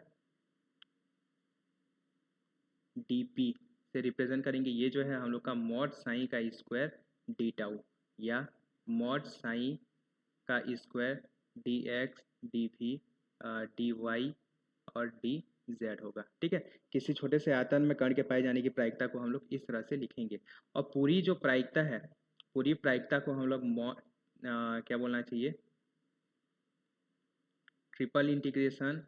dp से रिप्रेजेंट करेंगे। ये जो है हम लोग का मॉड साइन का स्क्वायर d टाउ, या मॉड साइन का स्क्वायर dx dv dy और dz होगा। ठीक है, किसी छोटे से आयतन में कण के पाए जाने की प्रायिकता को हम लोग इस तरह से लिखेंगे। और पूरी जो प्रायिकता है, पूरी प्रायिकता को हम लोग क्या बोलना चाहिए? ट्रिपल इंटीग्रेशन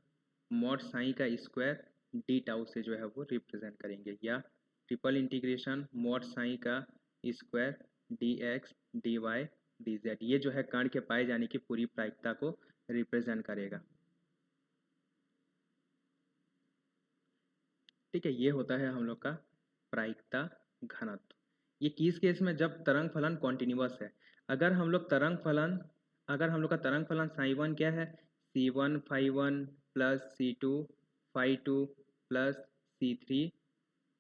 मॉड साइन का स्क्वायर डी टाउ से जो है वो रिप्रेजेंट करेंगे, या ट्रिपल इंटीग्रेशन मॉड साइन का square D X D Y D Z. ये जो है कण के पाए जाने की पूरी प्रायिकता को रिप्रेजेंट करेगा। ठीक है, ये होता है हम लोग का प्रायिकता घनत्व। ये किस केस में? जब तरंग फलन कॉन्टिन्यूअस है। अगर हम लोग का तरंग फलन साई वन क्या है? c1 phi one plus c2 phi two plus C3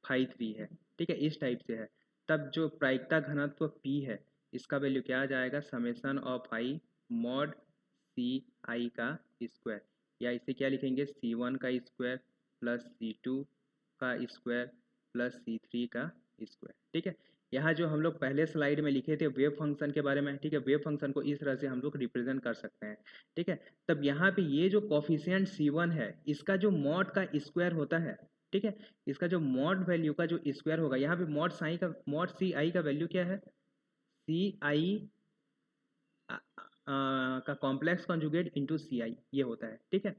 φ3 है, ठीक है, इस टाइप से है। तब जो प्रायिकता घनत्व P है इसका वैल्यू क्या आ जाएगा, summation of I mod CI का स्क्वायर, या इसे क्या लिखेंगे, C1 का स्क्वायर प्लस C2 का स्क्वायर प्लस C3 का स्क्वायर, ठीक है। यहाँ जो हम लोग पहले स्लाइड में लिखे थे वेव फंक्शन के बारे में, ठीक है, वेव फंक्शन को इस तरह से हम लोग रिप्रेजेंट कर सकते हैं, ठीक है। तब यहाँ पे ये जो कॉफिशिएंट C1 है इसका जो मॉड का स्क्वायर होता है, ठीक है, इसका जो मॉड वैल्यू का जो स्क्वायर होगा, यहाँ पे मॉड सी आई का वैल्यू क्या है, सी आई का कॉम्प्लेक्स कॉन्जुगेट इंटू सी आई, ये होता है, ठीक है।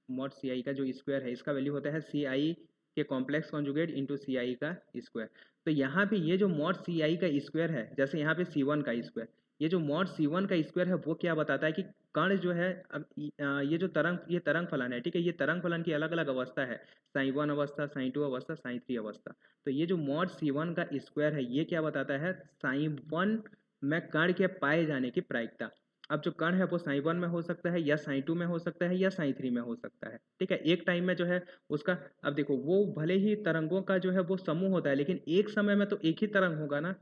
मॉड सी आई का जो स्क्वायर है इसका वैल्यू होता है सी आई के कॉम्प्लेक्स कॉन्जुगेट इंटू सी आई का स्क्वायर। तो यहाँ पे ये जो मॉड सी आई का स्क्वायर है, जैसे यहाँ पे सी वन का स्क्वायर, ये जो मॉड सी वन का स्क्वायर है वो क्या बताता है कि कण जो है, अब ये जो ये तरंग फलन है, ठीक है, ये तरंग फलन की अलग अलग अवस्था है, साई वन अवस्था, साई टू अवस्था, साई थ्री अवस्था। तो ये जो मॉड सी वन का स्क्वायर है ये क्या बताता है, साई वन में कण के पाए जाने की प्रायिकता। अब जो कण है वो साई वन में हो सकता है, या साई टू में हो सकता है, या साई थ्री में हो सकता है, ठीक है। एक टाइम में जो है उसका, अब देखो वो भले ही तरंगों का जो है वो समूह होता है, लेकिन एक समय में तो एक ही तरंग होगा ना,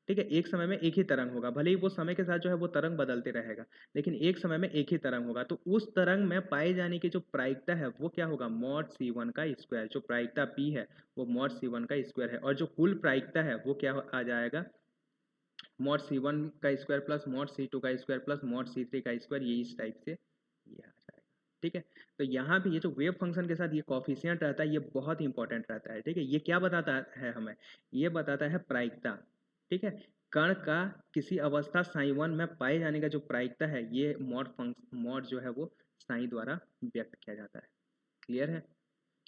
ठीक है, एक समय में एक ही तरंग होगा, भले ही वो समय के साथ जो है वो तरंग बदलते रहेगा, लेकिन एक समय में एक ही तरंग होगा। तो उस तरंग में पाए जाने की जो प्रायिकता है वो क्या होगा, मॉड सी वन का स्क्वायर। जो प्रायिकता पी है वो मॉड सी वन का स्क्वायर है, और जो कुल प्रायिकता है वो क्या आ जाएगा, मॉड सी वन का square plus mod C two का square plus mod C three का स्क्वायर, ये इस टाइप से ये आ जाएगा, ठीक है। तो यहाँ पे ये जो वेव फंक्शन के साथ ये कॉफिशिएंट रहता है ये बहुत इंपॉर्टेंट रहता है, ठीक है। ये क्या बताता है हमें, ये बताता है प्रायिकता, ठीक है। कण का किसी अवस्था साई वन में पाए जाने का जो प्रायिकता है ये मॉड जो है वो साई द्वारा व्यक्त किया जाता है, क्लियर है।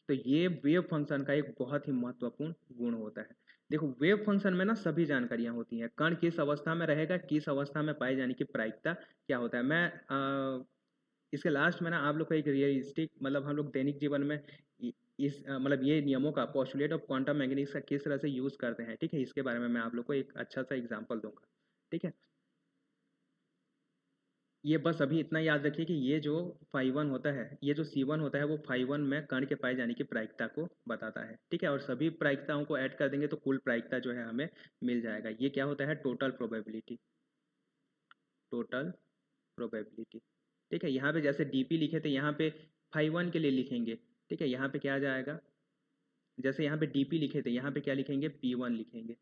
तो ये वेव फंक्शन का एक बहुत ही महत्वपूर्ण गुण होता है। देखो वेव फंक्शन में ना सभी जानकारियां होती हैं, कण किस अवस्था में रहेगा, किस अवस्था में पाए जाने की प्रायिकता क्या होता है। मैं इसके लास्ट में ना आप लोग को एक रियलिस्टिक, मतलब हम लोग दैनिक जीवन में इस मतलब ये नियमों का, पोस्टुलेट ऑफ क्वांटम मैकेनिक्स का किस तरह से यूज करते हैं, ठीक है, इसके बारे में मैं आप लोग को एक अच्छा सा एग्जाम्पल दूंगा, ठीक है। ये बस अभी इतना याद रखिए कि ये जो φ1 होता है, ये जो C1 होता है वो φ1 में कण के पाए जाने की प्रायिकता को बताता है, ठीक है। और सभी प्रायिकताओं को ऐड कर देंगे तो कुल प्रायिकता जो है हमें मिल जाएगा। ये क्या होता है, टोटल प्रोबेबिलिटी, टोटल प्रोबेबिलिटी, ठीक है। यहाँ पे जैसे dp लिखे थे यहाँ पे φ1 के लिए लिखेंगे, ठीक है। यहाँ पे क्या आ जाएगा, जैसे यहाँ पे dp लिखे थे यहाँ पे क्या लिखेंगे, p1 लिखेंगे,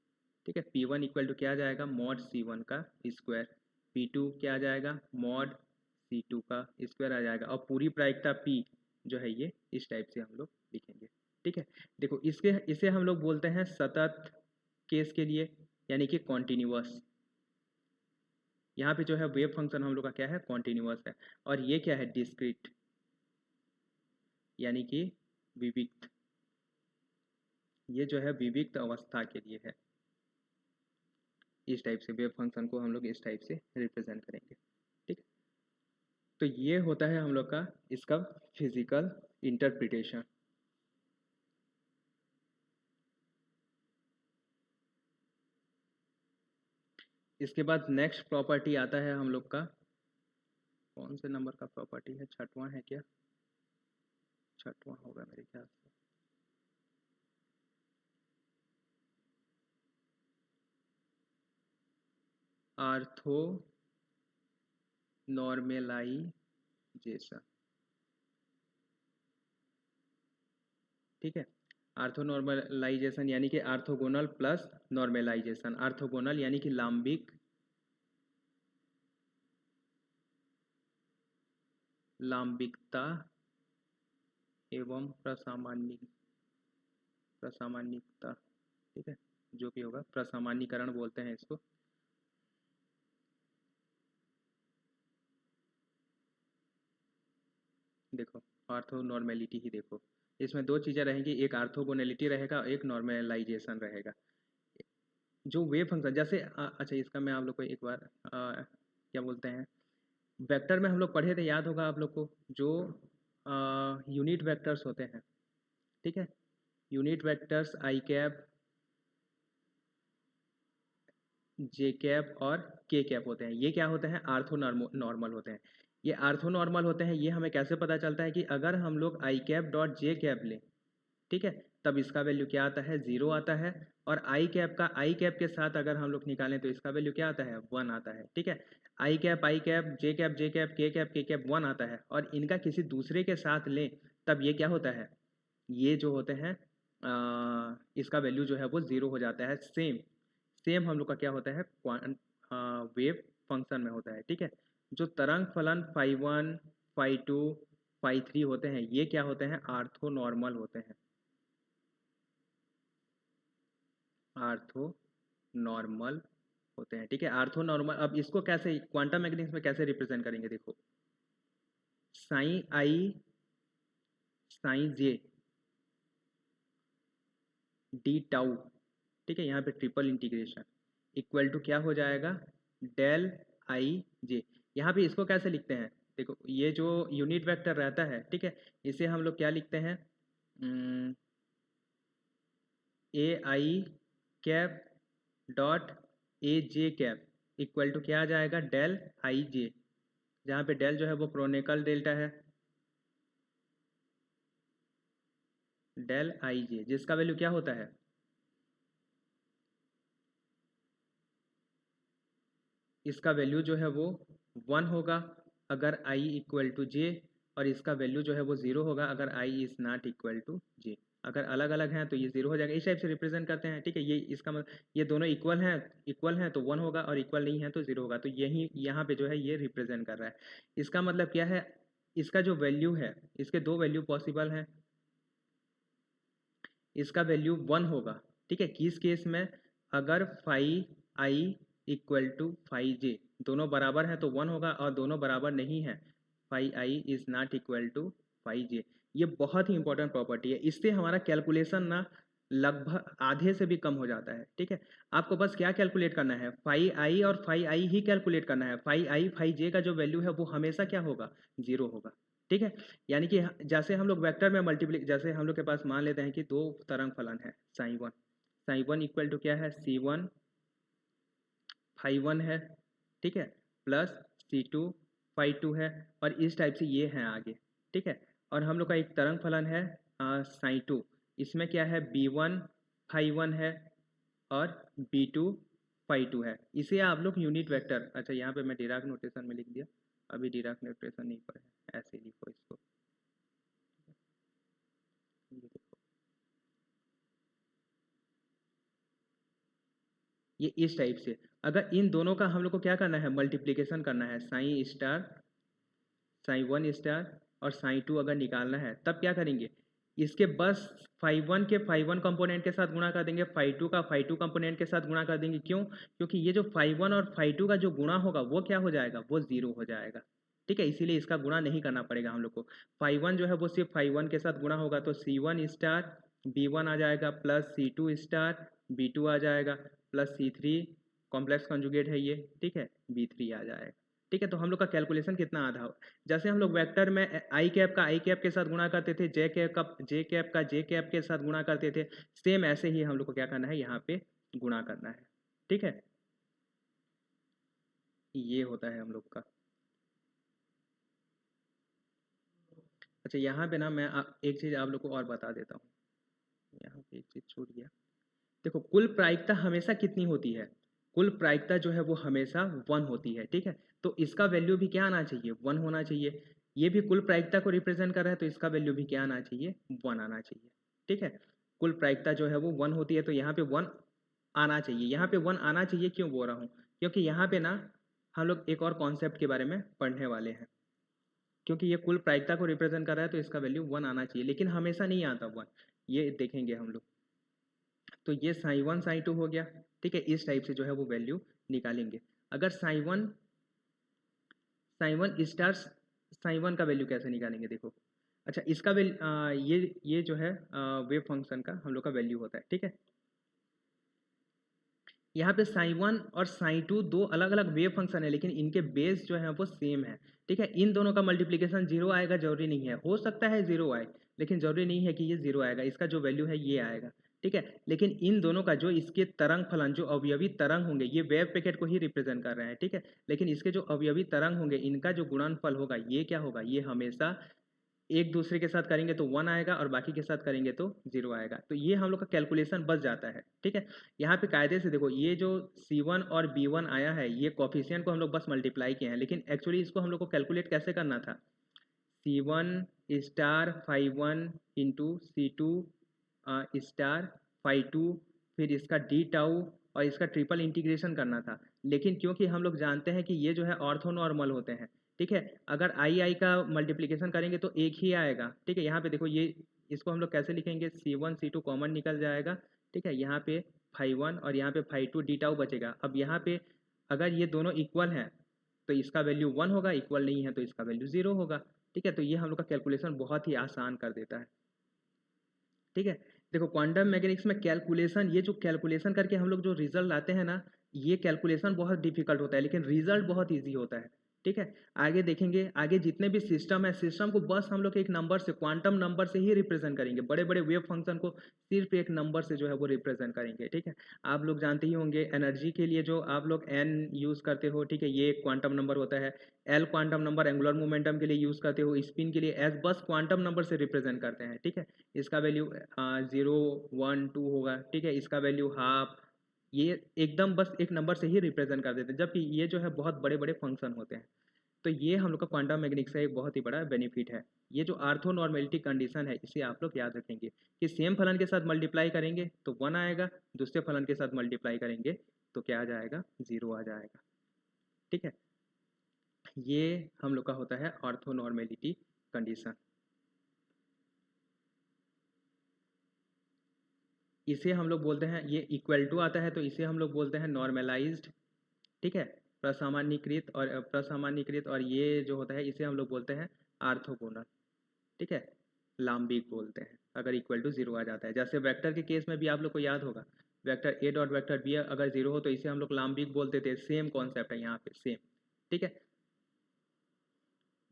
ठीक है। p1 इक्वल टू क्या आ जाएगा, मॉड C1 का स्क्वायर, p2 क्या आ जाएगा, मॉड C2 का स्क्वायर आ जाएगा, और पूरी प्रायिकता p जो है ये इस टाइप से हम लोग लिखेंगे, ठीक है। देखो इसे हम लोग बोलते हैं सतत केस के लिए, यानी कि कॉन्टिन्यूअस। यहाँ पे जो है वेव फंक्शन हम लोग का क्या है, कॉन्टिन्यूअस है। और ये क्या है, डिस्क्रीट, यानी कि विविक्त। ये जो है विविक्त अवस्था के लिए है। इस टाइप से वेव फंक्शन को हम लोग इस टाइप से रिप्रेजेंट करेंगे, ठीक। तो ये होता है हम लोग का इसका फिजिकल इंटरप्रिटेशन। इसके बाद नेक्स्ट प्रॉपर्टी आता है हम लोग का, कौन से नंबर का प्रॉपर्टी है, छठवां है क्या, छठवां होगा मेरे ख्याल से। आर्थो नॉर्मेलाइजेशन, ठीक है। आर्थो नॉर्मलाइजेशन यानी कि आर्थोगोनल प्लस नॉर्मलाइजेशन। आर्थोगोनल यानी कि लांबिक, लांबिकता एवं प्रसामान्यिकता, ठीक है, जो भी होगा प्रसामान्यीकरण बोलते हैं इसको। देखो आर्थो नॉर्मेलिटी ही देखो, इसमें दो चीज़ें रहेंगी, एक आर्थोगोनलिटी रहेगा, एक नॉर्मलाइजेशन रहेगा। जो वेव फंक्शन जैसे अच्छा इसका मैं आप लोग को एक बार क्या बोलते हैं, वेक्टर में हम लोग पढ़े थे, याद होगा आप लोग को, जो यूनिट वेक्टर्स होते हैं, ठीक है। यूनिट वेक्टर्स आई कैप, जे कैप और के कैप होते हैं। ये क्या होते हैं, आर्थो नॉर्मल होते हैं। ये आर्थो नॉर्मल होते हैं, ये हमें कैसे पता चलता है कि अगर हम लोग आई कैप डॉट जे कैप लें, ठीक है, तब इसका वैल्यू क्या आता है, 0 आता है। और आई कैप के साथ अगर हम लोग निकालें तो इसका वैल्यू क्या आता है, 1 आता है। ठीक है, आई कैप जे कैप के कैप 1 आता है, और इनका किसी दूसरे के साथ लें तब ये क्या होता है, ये जो होते हैं इसका वैल्यू जो है वो 0 हो जाता है। सेम हम लोग का क्या होता है, वेव फंक्शन में होता है। ठीक है, जो तरंग फलन फाई 1 फाई 2 फाई 3 होते हैं, ये क्या होते हैं, आर्थोनॉर्मल होते हैं। आर्थोनॉर्मल होते हैं। ठीक है, आर्थोनॉर्मल, अब इसको कैसे क्वांटम मैकेनिक्स में कैसे रिप्रेजेंट करेंगे, देखो साइन आई साइन जे डी टाउ, ठीक है, यहाँ पे ट्रिपल इंटीग्रेशन इक्वल टू क्या हो जाएगा, डेल आई जे। यहाँ पे इसको कैसे लिखते हैं, देखो ये जो यूनिट वेक्टर रहता है, ठीक है, इसे हम लोग क्या लिखते हैं, A I cap dot A J cap equal to क्या आ जाएगा, डेल आई जे, जहाँ पे डेल जो है वो क्रोनिकल डेल्टा है, डेल आई जे, जिसका वैल्यू क्या होता है, इसका वैल्यू जो है वो 1 होगा अगर i इक्वल टू जे, और इसका वैल्यू जो है वो 0 होगा अगर i is not equal to J. अगर अलग अलग हैं तो ये 0 हो जाएगा। इस टाइप से रिप्रेजेंट करते हैं। ठीक है, ये इसका मतलब ये दोनों इक्वल हैं तो 1 होगा, और इक्वल नहीं है तो 0 होगा। तो यही यहाँ पे जो है ये रिप्रेजेंट कर रहा है। इसका मतलब क्या है, इसका जो वैल्यू है, इसके दो वैल्यू पॉसिबल हैं। इसका वैल्यू 1 होगा। ठीक है, किस केस में, अगर phi I equal to phi J दोनों बराबर हैं तो 1 होगा, और दोनों बराबर नहीं है, phi I is not equal to phi J. ये बहुत ही इंपॉर्टेंट प्रॉपर्टी है, इससे हमारा कैलकुलेशन ना लगभग आधे से भी कम हो जाता है। ठीक है, आपको बस क्या कैलकुलेट करना है, फाई आई और फाई आई ही कैलकुलेट करना है। फाई आई फाई जे का जो वैल्यू है वो हमेशा क्या होगा, 0 होगा। ठीक है, यानी कि जैसे हम लोग वेक्टर में जैसे हम लोग के पास मान लेते हैं कि दो तरंग फलन है, साई वन इक्वल टू क्या है, सी वन फाई वन है। ठीक है, plus C two phi two है, और इस टाइप से ये हैं आगे। ठीक है, और हम लोग का एक तरंग फलन है साई टू, इसमें क्या है, बी वन फाई वन है और बी टू फाई टू है। इसे आप लोग यूनिट वेक्टर, अच्छा यहाँ पे मैं डिराक नोटेशन में लिख दिया, अभी डिराक नोटेशन नहीं पढ़े, ऐसे लिखो इसको, ये देखो, ये इस टाइप से। अगर इन दोनों का हम लोग को क्या करना है, मल्टीप्लिकेशन करना है, sign star sine one star और साइन टू अगर निकालना है तब क्या करेंगे, इसके बस फाइव वन के फाइव वन कंपोनेंट के साथ गुणा कर देंगे, फाइव टू का फाइव टू कंपोनेंट के साथ गुणा कर देंगे। क्यों, क्योंकि ये जो फाइव वन और फाइव टू का जो गुणा होगा वो क्या हो जाएगा, वो 0 हो जाएगा। ठीक है, इसीलिए इसका गुणा नहीं करना पड़ेगा हम लोग को। फाइव वन जो है वो सिर्फ फाइव वन के साथ गुणा होगा, तो C one star B one आ जाएगा, plus C two star B two आ जाएगा, plus C three complex conjugate है ये, ठीक है, बी थ्री आ जाएगा। ठीक है, तो हम लोग का कैलकुलेशन कितना आधा हो, जैसे हम लोग वेक्टर में आई कैप के साथ गुणा करते थे, जे कैप के साथ गुणा करते थे, सेम ऐसे ही हम लोग को क्या करना है, यहाँ पे गुणा करना है। ठीक है, ये होता है हम लोग का। अच्छा, यहाँ पे ना मैं एक चीज़ आप लोग को और बता देता हूँ, यहाँ पे एक चीज़ छूट गया। देखो, कुल प्रायिकता हमेशा कितनी होती है, कुल प्रायिकता जो है वो हमेशा 1 होती है। ठीक है, तो इसका वैल्यू भी क्या आना चाहिए, 1 होना चाहिए। ये भी कुल प्रायिकता को रिप्रेजेंट कर रहा है, तो इसका वैल्यू भी क्या आना चाहिए, 1 आना चाहिए। ठीक है, कुल प्रायिकता जो है वो 1 होती है, तो यहाँ पे 1 आना चाहिए। यहाँ पे 1 आना चाहिए, क्यों बोल रहा हूँ, क्योंकि यहाँ पे ना हम लोग एक और कॉन्सेप्ट के बारे में पढ़ने वाले हैं। क्योंकि ये कुल प्रायिकता को रिप्रेजेंट कर रहा है तो इसका वैल्यू 1 आना चाहिए, लेकिन हमेशा नहीं आता 1, ये देखेंगे हम लोग। तो ये साई वन साई टू हो गया। ठीक है, इस टाइप से जो है वो वैल्यू निकालेंगे। अगर psi one star psi one का वैल्यू कैसे निकालेंगे, देखो। अच्छा, इसका ये जो है वेव फंक्शन का हम लोग का वैल्यू होता है। ठीक है, यहाँ पे साई वन और साई टू दो अलग अलग वेव फंक्शन है, लेकिन इनके बेस जो है वो सेम है। ठीक है, इन दोनों का मल्टीप्लिकेशन 0 आएगा, जरूरी नहीं है, हो सकता है 0 आए, लेकिन जरूरी नहीं है कि ये 0 आएगा, इसका जो वैल्यू है ये आएगा। ठीक है, लेकिन इन दोनों का जो इसके तरंग फलन, जो अवयवी तरंग होंगे, ये वेव पैकेट को ही रिप्रेजेंट कर रहे हैं। ठीक है, लेकिन इसके जो अवयवी तरंग होंगे, इनका जो गुणनफल होगा ये क्या होगा, ये हमेशा एक दूसरे के साथ करेंगे तो 1 आएगा और बाकी के साथ करेंगे तो 0 आएगा। तो ये हम लोग का कैलकुलेशन बच जाता है, ठीक है। यहाँ पे कायदे से देखो, ये जो C1 और B1 आया है, ये कोफिशिएंट को हम लोग बस मल्टीप्लाई किए हैं, लेकिन एक्चुअली इसको हम लोग को कैलकुलेट कैसे करना था। C1 star phi 1 into C2 star phi 2, फिर इसका डी टाउ और इसका ट्रिपल इंटीग्रेशन करना था। लेकिन क्योंकि हम लोग जानते हैं कि ये जो है ऑर्थोनॉर्मल होते हैं, ठीक है, अगर आई का मल्टीप्लिकेशन करेंगे तो एक ही आएगा, ठीक है। यहाँ पे देखो, ये इसको हम लोग कैसे लिखेंगे, C1 C2 कॉमन निकल जाएगा, ठीक है। यहाँ पे फाई 1 और यहाँ पे फाई 2 डी टाउ बचेगा। अब यहाँ पे अगर ये दोनों इक्वल हैं तो इसका वैल्यू 1 होगा, इक्वल नहीं है तो इसका वैल्यू 0 होगा, ठीक है। तो ये हम लोग का कैलकुलेशन बहुत ही आसान कर देता है, ठीक है। देखो क्वांटम मैकेनिक्स में कैलकुलेशन, ये जो कैलकुलेशन करके हम लोग जो रिजल्ट लाते हैं ना, ये कैलकुलेशन बहुत डिफिकल्ट होता है लेकिन रिजल्ट बहुत इजी होता है, ठीक है। आगे देखेंगे, आगे जितने भी सिस्टम है, सिस्टम को बस हम लोग एक नंबर से, क्वांटम नंबर से ही रिप्रेजेंट करेंगे। बड़े बड़े वेव फंक्शन को सिर्फ एक नंबर से जो है वो रिप्रेजेंट करेंगे, ठीक है। आप लोग जानते ही होंगे एनर्जी के लिए जो आप लोग n यूज़ करते हो, ठीक है, ये एक क्वांटम नंबर होता है। l quantum number angular momentum के लिए यूज़ करते हो, स्पिन के लिए s बस क्वांटम नंबर से रिप्रेजेंट करते हैं, ठीक है। इसका वैल्यू 0 1 2 होगा, ठीक है। इसका वैल्यू हाफ, ये एकदम बस एक नंबर से ही रिप्रेजेंट कर देते हैं, जबकि ये जो है बहुत बड़े बड़े फंक्शन होते हैं। तो ये हम लोग का क्वांटम मैकेनिक्स का एक बहुत ही बड़ा बेनिफिट है। ये जो आर्थो नॉर्मेलिटी कंडीशन है, इसे आप लोग याद रखेंगे कि सेम फलन के साथ मल्टीप्लाई करेंगे तो 1 आएगा, दूसरे फलन के साथ मल्टीप्लाई करेंगे तो क्या आ जाएगा, 0 आ जाएगा, ठीक है। ये हम लोग का होता है आर्थो नॉर्मेलिटी कंडीशन। इसे हम लोग बोलते हैं, ये इक्वल टू आता है तो इसे हम लोग बोलते हैं नॉर्मलाइज्ड, ठीक है, प्रसामान्यीकृत। और प्रसामान्यीकृत, और ये जो होता है इसे हम लोग बोलते हैं आर्थोगोनल, ठीक है, लाम्बिक बोलते हैं अगर इक्वल टू 0 आ जाता है। जैसे वेक्टर के केस में भी आप लोग को याद होगा, vector A dot vector B अगर 0 हो तो इसे हम लोग लाम्बिक बोलते थे, सेम कॉन्सेप्ट है यहाँ पे, सेम, ठीक है।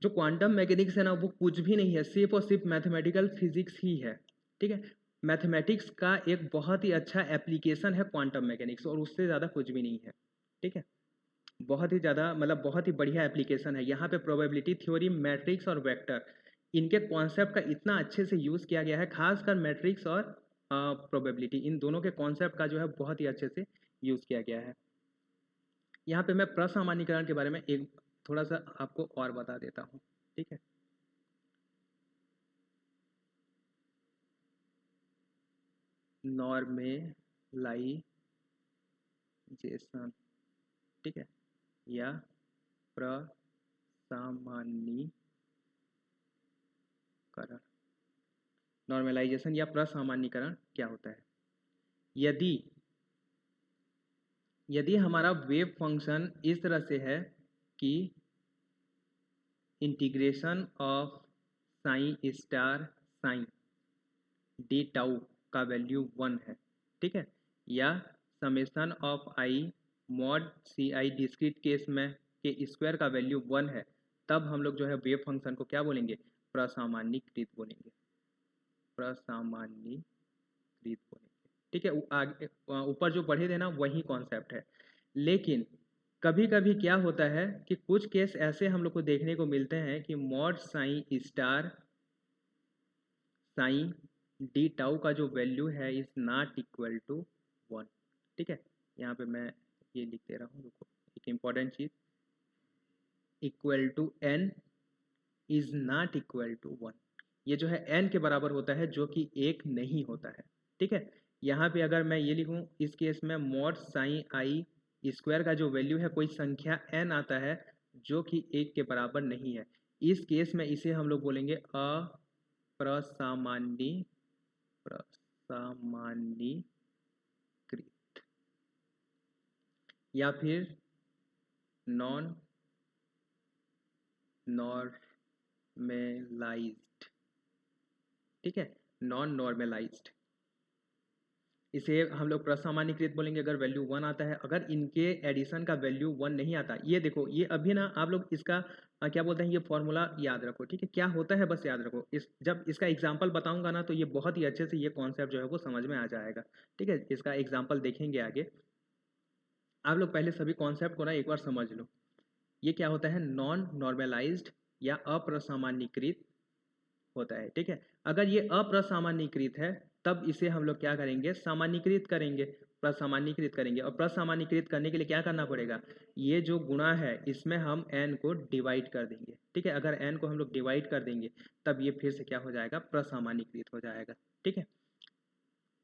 जो क्वांटम मैकेनिक्स है ना, वो कुछ भी नहीं है, सिर्फ और सिर्फ मैथमेटिकल फिजिक्स ही है, ठीक है। मैथमेटिक्स का एक बहुत ही अच्छा एप्लीकेशन है क्वांटम मैकेनिक्स, और उससे ज़्यादा कुछ भी नहीं है, ठीक है। बहुत ही ज़्यादा, मतलब बहुत ही बढ़िया एप्लीकेशन है। यहाँ पे प्रोबेबिलिटी थ्योरी, मैट्रिक्स और वेक्टर, इनके कॉन्सेप्ट का इतना अच्छे से यूज़ किया गया है, खासकर मैट्रिक्स और प्रोबेबिलिटी, इन दोनों के कॉन्सेप्ट का जो है बहुत ही अच्छे से यूज़ किया गया है। यहाँ पे मैं प्रसामान्यीकरण के बारे में एक थोड़ा सा आपको और बता देता हूँ, ठीक है। नॉर्मेलाइजेशन, ठीक है, या प्रसामान्यीकरण। नॉर्मलाइजेशन या प्रसामान्यीकरण क्या होता है? यदि यदि हमारा वेव फंक्शन इस तरह से है कि integration of psi star psi D tau का वैल्यू 1 है, ठीक है, या summation of I mod C I discrete case में के स्क्वायर का वैल्यू 1 है, तब हम लोग जो है वेव फंक्शन को क्या बोलेंगे, प्रसामान्यीकृत बोलेंगे, प्रसामान्यीकृत बोलेंगे, ठीक है। आगे ऊपर जो पढ़े थे ना, वही कॉन्सेप्ट है। लेकिन कभी कभी क्या होता है कि कुछ केस ऐसे हम लोग को देखने को मिलते हैं कि mod psi star psi D tau का जो वैल्यू है इज नॉट इक्वल टू 1, ठीक है। यहाँ पे मैं ये लिख दे रहा हूँ, रुको, एक इम्पॉर्टेंट चीज, equal to n is not equal to 1। ये जो है n के बराबर होता है, जो कि 1 नहीं होता है, ठीक है। यहाँ पे अगर मैं ये लिखूँ, इस केस में मॉड साइन आई स्क्वायर का जो वैल्यू है, कोई संख्या n आता है जो कि 1 के बराबर नहीं है, इस केस में इसे हम लोग बोलेंगे प्रसामान्यीकृत, या फिर नॉन नॉर्मेलाइज्ड, ठीक है, नॉन नॉर्मेलाइज्ड। इसे हम लोग प्रसामान्यीकृत बोलेंगे अगर वैल्यू 1 आता है। अगर इनके एडिशन का वैल्यू 1 नहीं आता, ये देखो, ये अभी ना आप लोग इसका क्या बोलते हैं, ये फॉर्मूला याद रखो, ठीक है, क्या होता है बस याद रखो। इस जब इसका एग्जाम्पल बताऊंगा ना, तो ये बहुत ही अच्छे से ये कॉन्सेप्ट जो है वो समझ में आ जाएगा, ठीक है। इसका एग्जाम्पल देखेंगे आगे। आप लोग पहले सभी कॉन्सेप्ट को ना एक बार समझ लो। ये क्या होता है, नॉन नॉर्मलाइज्ड या अप्रसामान्यीकृत होता है, ठीक है। अगर ये अप्रसामान्यीकृत है तब इसे हम लोग क्या करेंगे, सामान्यीकृत करेंगे, प्रसामान्यीकृत करेंगे। और प्रसामान्यीकृत करने के लिए क्या करना पड़ेगा, ये जो गुणा है इसमें हम n को डिवाइड कर देंगे, ठीक है। अगर n को हम लोग डिवाइड कर देंगे तब ये फिर से क्या हो जाएगा, प्रसामान्यीकृत हो जाएगा, ठीक है।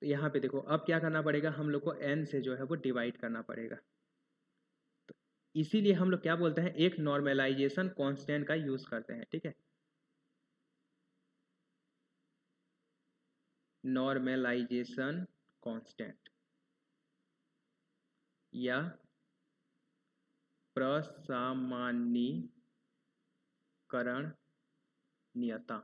तो यहाँ पे देखो अब क्या करना पड़ेगा, हम लोग को n से जो है वो डिवाइड करना पड़ेगा। तो इसीलिए हम लोग क्या बोलते हैं, एक नॉर्मलाइजेशन कांस्टेंट का यूज करते हैं, ठीक है। नॉर्मलाइजेशन कांस्टेंट या प्रसामान्यीकरण नियतांक।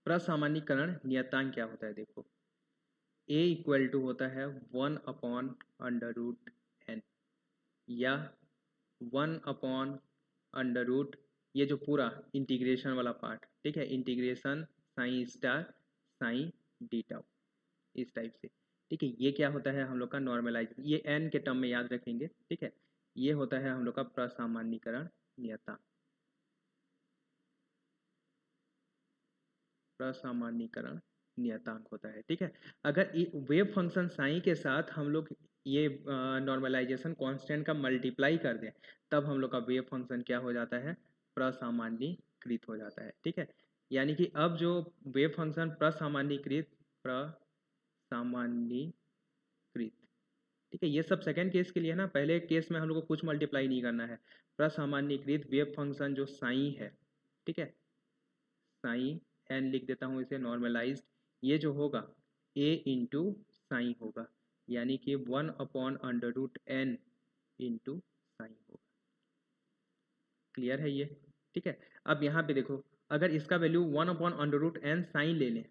प्रसामान्यीकरण नियतांक क्या होता है, देखो a इक्वल टू होता है 1/√n या 1/√ ये जो पूरा इंटीग्रेशन वाला पार्ट, ठीक है, integration psi star psi D tau, इस टाइप से, ठीक है। ये क्या होता है हम लोग का नॉर्मलाइज, ये n के टर्म में याद रखेंगे, ठीक है। ये होता है हम लोग का प्रसामान्यीकरण नियतांक, प्रसामान्यीकरण नियतांक होता है, ठीक है। अगर वेव फंक्शन साइन के साथ हम लोग ये नॉर्मलाइजेशन कांस्टेंट का मल्टीप्लाई कर दें तब हम लोग का वेव फंक्शन क्या हो जाता है, प्रसामान्यीकृत हो जाता है, ठीक है। यानी कि अब जो वेव फंक्शन प्रसामान्यीकृत, ठीक है, ये सब सेकेंड केस के लिए है ना, पहले केस में हम लोग को कुछ मल्टीप्लाई नहीं करना है। प्रसामान्यीकृत वेव फंक्शन जो साइन है, ठीक है, साइन एन लिख देता हूँ इसे नॉर्मलाइज्ड, ये जो होगा a इंटू साइन होगा, यानी कि 1/√n इंटू साइन होगा। क्लियर है ये, ठीक है। अब यहाँ पे देखो अगर इसका वैल्यू 1/√n साइन ले लें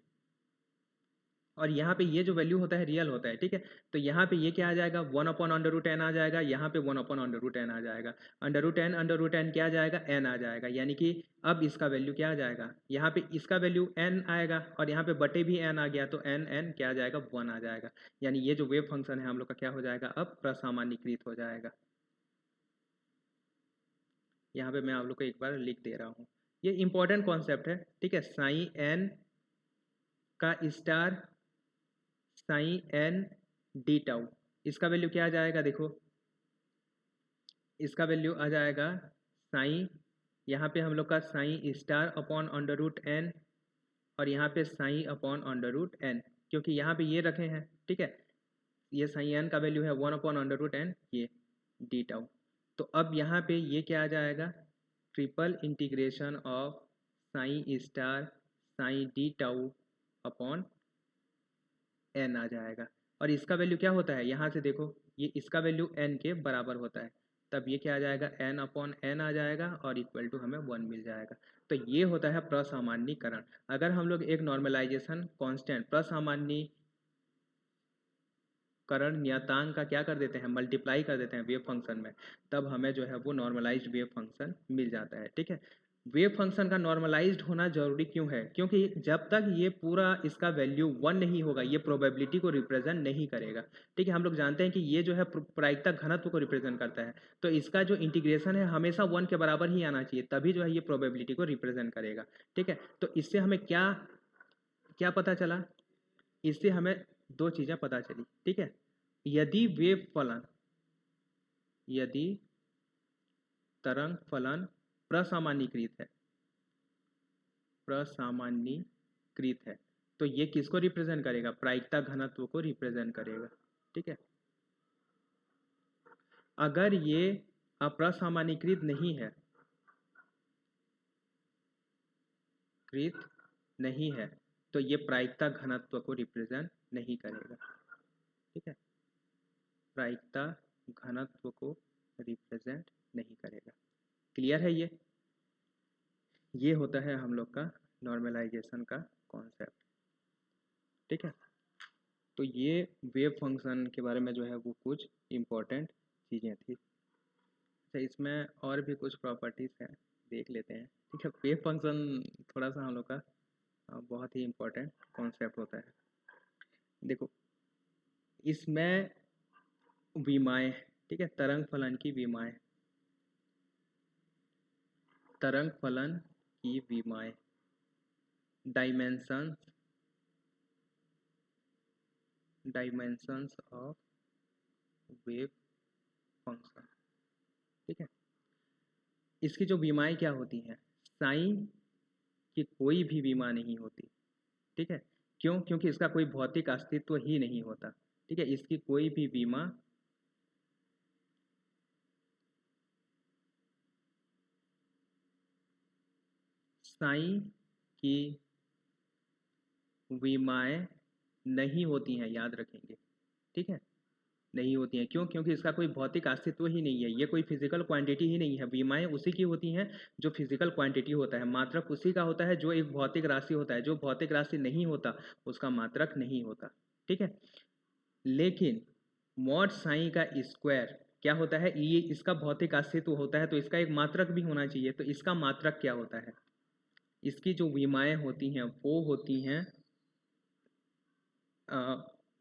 और यहाँ पे ये जो वैल्यू होता है रियल होता है, ठीक है। तो यहाँ पे ये क्या आ जाएगा, 1/√n आ जाएगा, यहाँ पे 1/√n आ जाएगा, √n क्या आ जाएगा, n आ जाएगा। यानी कि अब इसका वैल्यू क्या आ जाएगा, यहाँ पे इसका वैल्यू n आएगा और यहाँ पे बटे भी n आ गया तो n क्या आ जाएगा, 1 आ जाएगा। यानी ये जो वेव फंक्शन है हम लोग का क्या हो जाएगा, अब प्रसामान्यीकृत हो जाएगा। यहाँ पे मैं आप लोग को एक बार लिख दे रहा हूँ, ये इंपॉर्टेंट कॉन्सेप्ट है, ठीक है। साइन n का star psi n D tau, इसका वैल्यू क्या आ जाएगा, देखो इसका वैल्यू आ जाएगा साइन, यहाँ पे हम लोग का साइन स्टार अपॉन √n और यहाँ पे साइन अपॉन √n, क्योंकि यहाँ पे ये रखे हैं, ठीक है। ये साइन n का वैल्यू है 1/√n, ये डी टाउ। तो अब यहाँ पे ये क्या आ जाएगा, triple integration of psi star psi D tau upon n आ जाएगा। और इसका वैल्यू क्या होता है, यहाँ से देखो ये इसका वैल्यू n के बराबर होता है, तब ये क्या आ जाएगा, n/n आ जाएगा और इक्वल टू हमें 1 मिल जाएगा। तो ये होता है प्रसामान्यीकरण। अगर हम लोग एक नॉर्मलाइजेशन कांस्टेंट प्रसामान्यीकरण नियतांक का क्या कर देते हैं, मल्टीप्लाई कर देते हैं वेव फंक्शन में, तब हमें जो है वो नॉर्मलाइज्ड वेव फंक्शन मिल जाता है, ठीक है। वेव फंक्शन का नॉर्मलाइज्ड होना जरूरी क्यों है, क्योंकि जब तक ये पूरा इसका वैल्यू 1 नहीं होगा ये प्रोबेबिलिटी को रिप्रेजेंट नहीं करेगा, ठीक है। हम लोग जानते हैं कि ये जो है प्रायिकता घनत्व को रिप्रेजेंट करता है, तो इसका जो इंटीग्रेशन है हमेशा 1 के बराबर ही आना चाहिए, तभी जो है ये प्रोबेबिलिटी को रिप्रेजेंट करेगा, ठीक है। तो इससे हमें क्या क्या पता चला, इससे हमें दो चीज़ें पता चली, ठीक है। यदि वेव फलन, यदि तरंग फलन प्रसामान्यीकृत है, प्रसामान्यीकृत है, तो ये किसको रिप्रेजेंट करेगा, प्रायिकता घनत्व को रिप्रेजेंट करेगा, ठीक है। अगर ये अप्रसामान्यीकृत नहीं है, कृत नहीं है, तो ये प्रायिकता घनत्व को रिप्रेजेंट नहीं करेगा, ठीक है। प्रायिकता घनत्व को रिप्रेजेंट नहीं करेगा। क्लियर है ये होता है हम लोग का नॉर्मलाइजेशन का कॉन्सेप्ट, ठीक है। तो ये वेव फंक्शन के बारे में जो है वो कुछ इम्पोर्टेंट चीज़ें थी। अच्छा, इसमें और भी कुछ प्रॉपर्टीज़ हैं, देख लेते हैं, ठीक है। वेव फंक्शन थोड़ा सा हम लोग का बहुत ही इम्पोर्टेंट कॉन्सेप्ट होता है। देखो इसमें विमाएँ, ठीक है, तरंग फलन की विमाएँ, तरंग फलन की विमाएं, डायमेंशंस ऑफ वेव फंक्शन। ठीक है, इसकी जो विमाएं क्या होती हैं, साइन की कोई भी विमा नहीं होती। ठीक है, क्यों? क्योंकि इसका कोई भौतिक अस्तित्व ही नहीं होता। ठीक है, इसकी कोई भी विमा साइन की विमाएं नहीं होती हैं, याद रखेंगे। ठीक है, नहीं होती हैं, क्यों? क्योंकि इसका कोई भौतिक अस्तित्व ही नहीं है, ये कोई फिजिकल क्वांटिटी ही नहीं है। विमाएं उसी की होती हैं जो फिजिकल क्वांटिटी होता है, मात्रक उसी का होता है जो एक भौतिक राशि होता है। जो भौतिक राशि नहीं होता उसका मात्रक नहीं होता। ठीक है, लेकिन मॉड साइन का स्क्वायर क्या होता है, ये इसका भौतिक अस्तित्व होता है, तो इसका एक मात्रक भी होना चाहिए। तो इसका मात्रक क्या होता है, इसकी जो विमाएं होती हैं वो होती हैं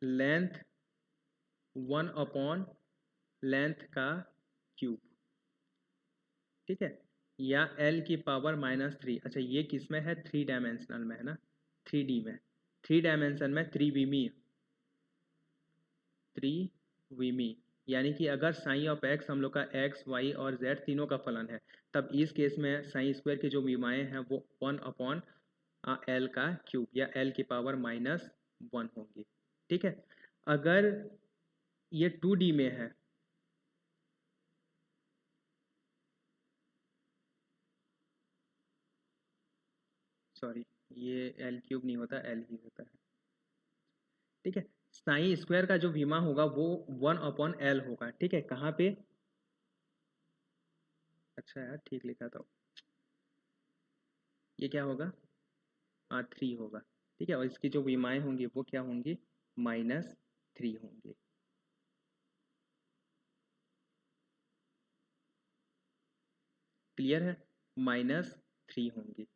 लेंथ 1/लेंथ का क्यूब। ठीक है, या l की पावर -3। अच्छा, ये किस में है, 3 डायमेंशनल में है ना, 3D में, 3 डायमेंशन में त्रिविमी। यानी कि अगर साइन ऑफ x हम लोग का x, y और z तीनों का फलन है, तब इस केस में साइन स्क्वायर की जो विमाएं हैं वो 1/l का क्यूब या l की पावर -1 होंगी। ठीक है, अगर ये 2D में है, सॉरी ये l क्यूब नहीं होता, l ही होता है। ठीक है, साइन स्क्वायर का जो विमा होगा वो 1/l होगा। ठीक है, कहाँ पे, अच्छा यार ठीक लिखा था, ये क्या होगा, 3 होगा। ठीक है, और इसकी जो विमाएं होंगी वो क्या होंगी, -3 होंगी। क्लियर है, -3 होंगी।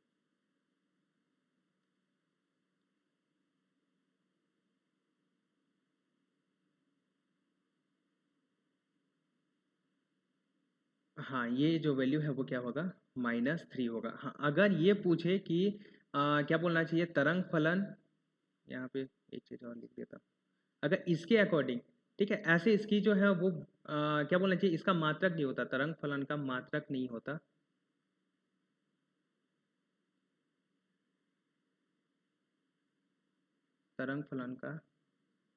हाँ, ये जो वैल्यू है वो क्या होगा, -3 होगा। हाँ, अगर ये पूछे कि क्या बोलना चाहिए, तरंग फलन, यहाँ पे एक चीज़ और लिख देता, अगर इसके अकॉर्डिंग, ठीक है, ऐसे इसकी जो है वो क्या बोलना चाहिए, इसका मात्रक नहीं होता, तरंग फलन का मात्रक नहीं होता। तरंग फलन का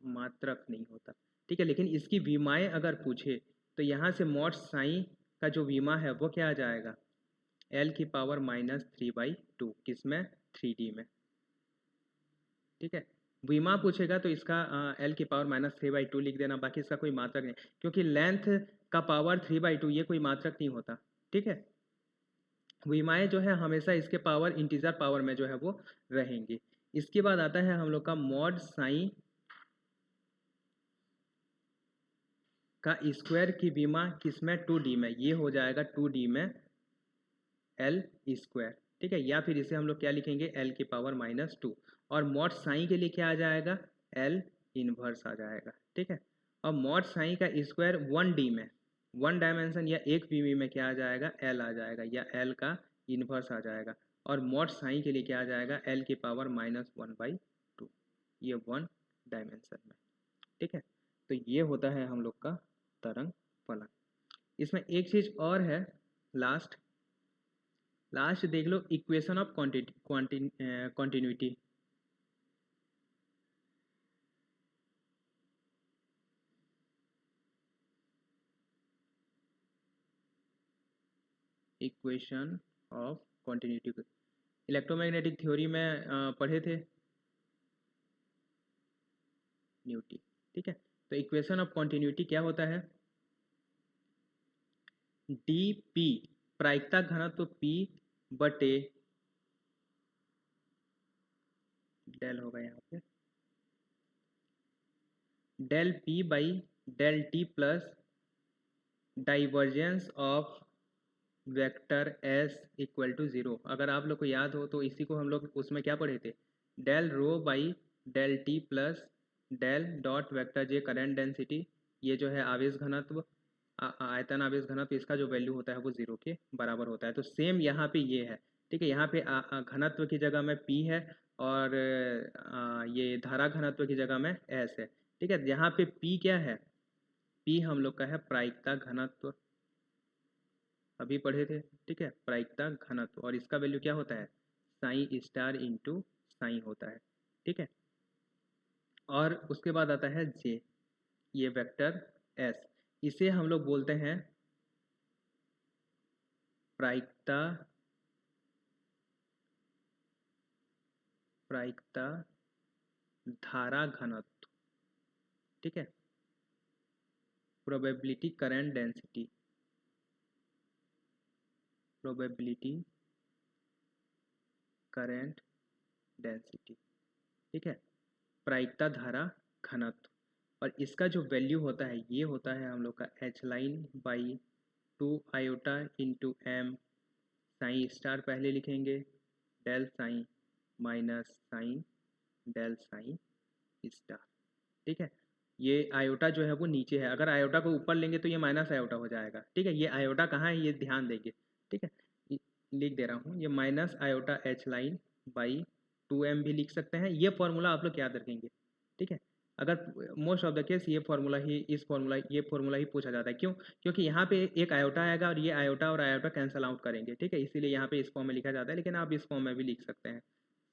मात्रक नहीं होता। ठीक है, लेकिन इसकी विमाएं अगर पूछे तो यहाँ से मॉड साइन का जो विमा है वो क्या आ जाएगा, l की पावर -3/2, किसमें, 3D में। ठीक है, विमा पूछेगा तो इसका l की पावर -3/2 लिख देना, बाकी इसका कोई मात्रक नहीं, क्योंकि लेंथ का पावर 3/2 ये कोई मात्रक नहीं होता। ठीक है, विमाएं जो है हमेशा इसके पावर, इंटीजर पावर में जो है वो रहेंगी। इसके बाद आता है हम लोग का मॉड साइन का स्क्वायर की विमा किसमें, 2D में, ये हो जाएगा 2D में l स्क्वायर। ठीक है, या फिर इसे हम लोग क्या लिखेंगे, l की पावर -2, और मॉड साइन के लिए क्या आ जाएगा, l इनवर्स आ जाएगा। ठीक है, और मॉड साइन का स्क्वायर 1D में, 1 डायमेंशन या एक विमी में क्या आ जाएगा, l आ जाएगा, या l का इनवर्स आ जाएगा। और मॉड साइन के लिए क्या आ जाएगा, l की पावर -1/2, ये 1 डायमेंशन में। ठीक है, तो ये होता है हम लोग का तरंग फलन। इसमें एक चीज और है, लास्ट देख लो, equation of continuity. Equation of continuity electromagnetic theory में पढ़े थे, न्यूटी। ठीक है, तो इक्वेशन ऑफ कॉन्टिन्यूटी क्या होता है, डी पी, प्रायिकता घनत्व P बटे डेल होगा यहाँ पे, del P by del T plus divergence of vector S equal to 0। अगर आप लोग को याद हो तो इसी को हम लोग उसमें क्या पढ़े थे, del rho by del T plus del dot vector J current density, ये जो है आवेश घनत्व, आयतन आवेश घनत्व, इसका जो वैल्यू होता है वो 0 के बराबर होता है। तो सेम यहाँ पे ये है, ठीक है। यहाँ पे घनत्व की जगह में P है और ये धारा घनत्व की जगह में S है, ठीक है। यहाँ पे P क्या है? P हम लोग का है प्रायिकता घनत्व, अभी पढ़े थे, ठीक है, प्रायिकता घनत्व। और इसका वैल्यू क्या होता है? साई स्टार इंटू साई होता है, ठीक है। और उसके बाद आता है J, ये वेक्टर S, इसे हम लोग बोलते हैं प्रायिकता धारा घनत्व, ठीक है। Probability current density, probability current density, ठीक है, प्रायिकता धारा घनत्व। और इसका जो वैल्यू होता है ये होता है हम लोग का H line by 2 iota into M psi star पहले लिखेंगे, del psi minus psi del psi star, ठीक है। ये आयोटा जो है वो नीचे है, अगर आयोटा को ऊपर लेंगे तो ये माइनस आयोटा हो जाएगा, ठीक है। ये आयोटा कहाँ है ये ध्यान देंगे, ठीक है। लिख दे रहा हूँ, ये minus iota H line by 2m भी लिख सकते हैं। ये फॉर्मूला आप लोग याद रखेंगे, ठीक है। अगर मोस्ट ऑफ द केस ये फॉर्मूला ही ये फॉर्मूला ही पूछा जाता है, क्यों? क्योंकि यहाँ पे एक आयोटा आएगा और ये आयोटा और आयोटा कैंसिल आउट करेंगे, ठीक है, इसीलिए यहाँ पे इस फॉर्म में लिखा जाता है। लेकिन आप इस फॉर्म में भी लिख सकते हैं,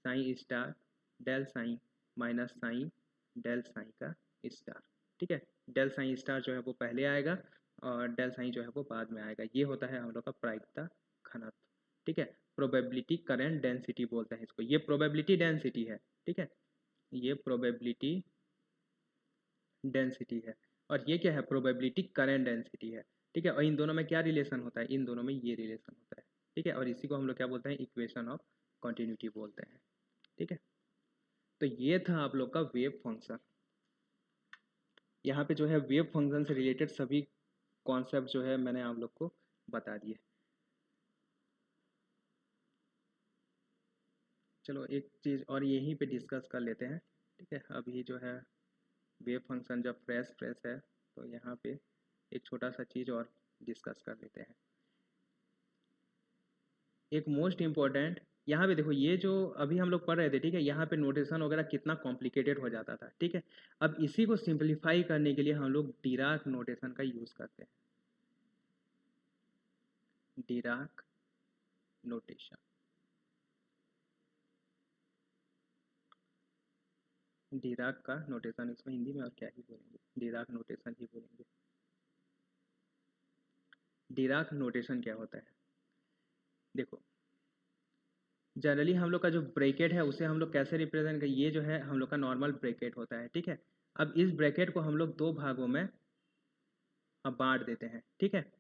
psi star del psi minus psi del psi का स्टार, ठीक है। डेल साइन स्टार जो है वो पहले आएगा और डेल साइन जो है वो बाद में आएगा। ये होता है हम लोग का प्रायिकता घनत्व, ठीक है। प्रोबेबिलिटी करंट डेंसिटी बोलते हैं इसको, ये प्रोबेबिलिटी डेंसिटी है, ठीक है, ये प्रोबेबिलिटी डेंसिटी है। और ये क्या है? प्रोबेबिलिटी करंट डेंसिटी है, ठीक है। और इन दोनों में क्या रिलेशन होता है? इन दोनों में ये रिलेशन होता है, ठीक है। और इसी को हम लोग क्या बोलते हैं? इक्वेशन ऑफ कॉन्टिन्यूटी बोलते हैं, ठीक है। तो ये था आप लोग का वेव फंक्शन। यहाँ पे जो है वेव फंक्शन से रिलेटेड सभी कॉन्सेप्ट जो है मैंने आप लोग को बता दिए। चलो एक चीज़ और यहीं पे डिस्कस कर लेते हैं, ठीक है। अभी जो है वेव फंक्शन जब फ्रेश है तो यहाँ पे एक छोटा सा चीज़ और डिस्कस कर लेते हैं। एक मोस्ट इम्पॉर्टेंट, यहाँ पे देखो, ये जो अभी हम लोग पढ़ रहे थे, ठीक है, यहाँ पे नोटेशन वगैरह कितना कॉम्प्लिकेटेड हो जाता था, ठीक है। अब इसी को सिंप्लीफाई करने के लिए हम लोग डिराक नोटेशन का यूज़ करते हैं, डिराक नोटेशन। डिराक का नोटेशन, इसमें हिंदी में और क्या ही बोलेंगे, डिराक नोटेशन ही बोलेंगे। डिराक नोटेशन क्या होता है? देखो, जनरली हम लोग का जो ब्रैकेट है उसे हम लोग कैसे रिप्रेजेंट करें? ये जो है हम लोग का नॉर्मल ब्रैकेट होता है, ठीक है। अब इस ब्रैकेट को हम लोग दो भागों में अब बांट देते हैं, ठीक है।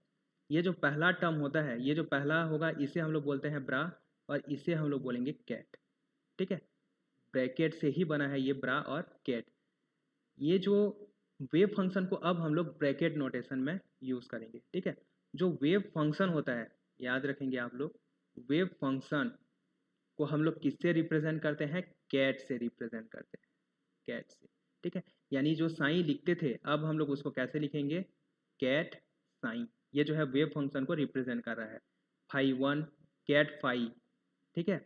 ये जो पहला टर्म होता है, ये जो पहला होगा इसे हम लोग बोलते हैं ब्रा और इसे हम लोग बोलेंगे कैट, ठीक है। ब्रैकेट से ही बना है ये ब्रा और कैट। ये जो वेव फंक्शन को अब हम लोग ब्रैकेट नोटेशन में यूज़ करेंगे, ठीक है। जो वेव फंक्शन होता है, याद रखेंगे आप लोग, वेव फंक्शन को हम लोग किससे रिप्रेजेंट करते हैं? कैट से रिप्रेजेंट करते हैं, कैट से, ठीक है। यानी जो साइन लिखते थे अब हम लोग उसको कैसे लिखेंगे? Ket psi. ये जो है वेव फंक्शन को रिप्रेजेंट कर रहा है। फाई वन कैट फाई, ठीक है,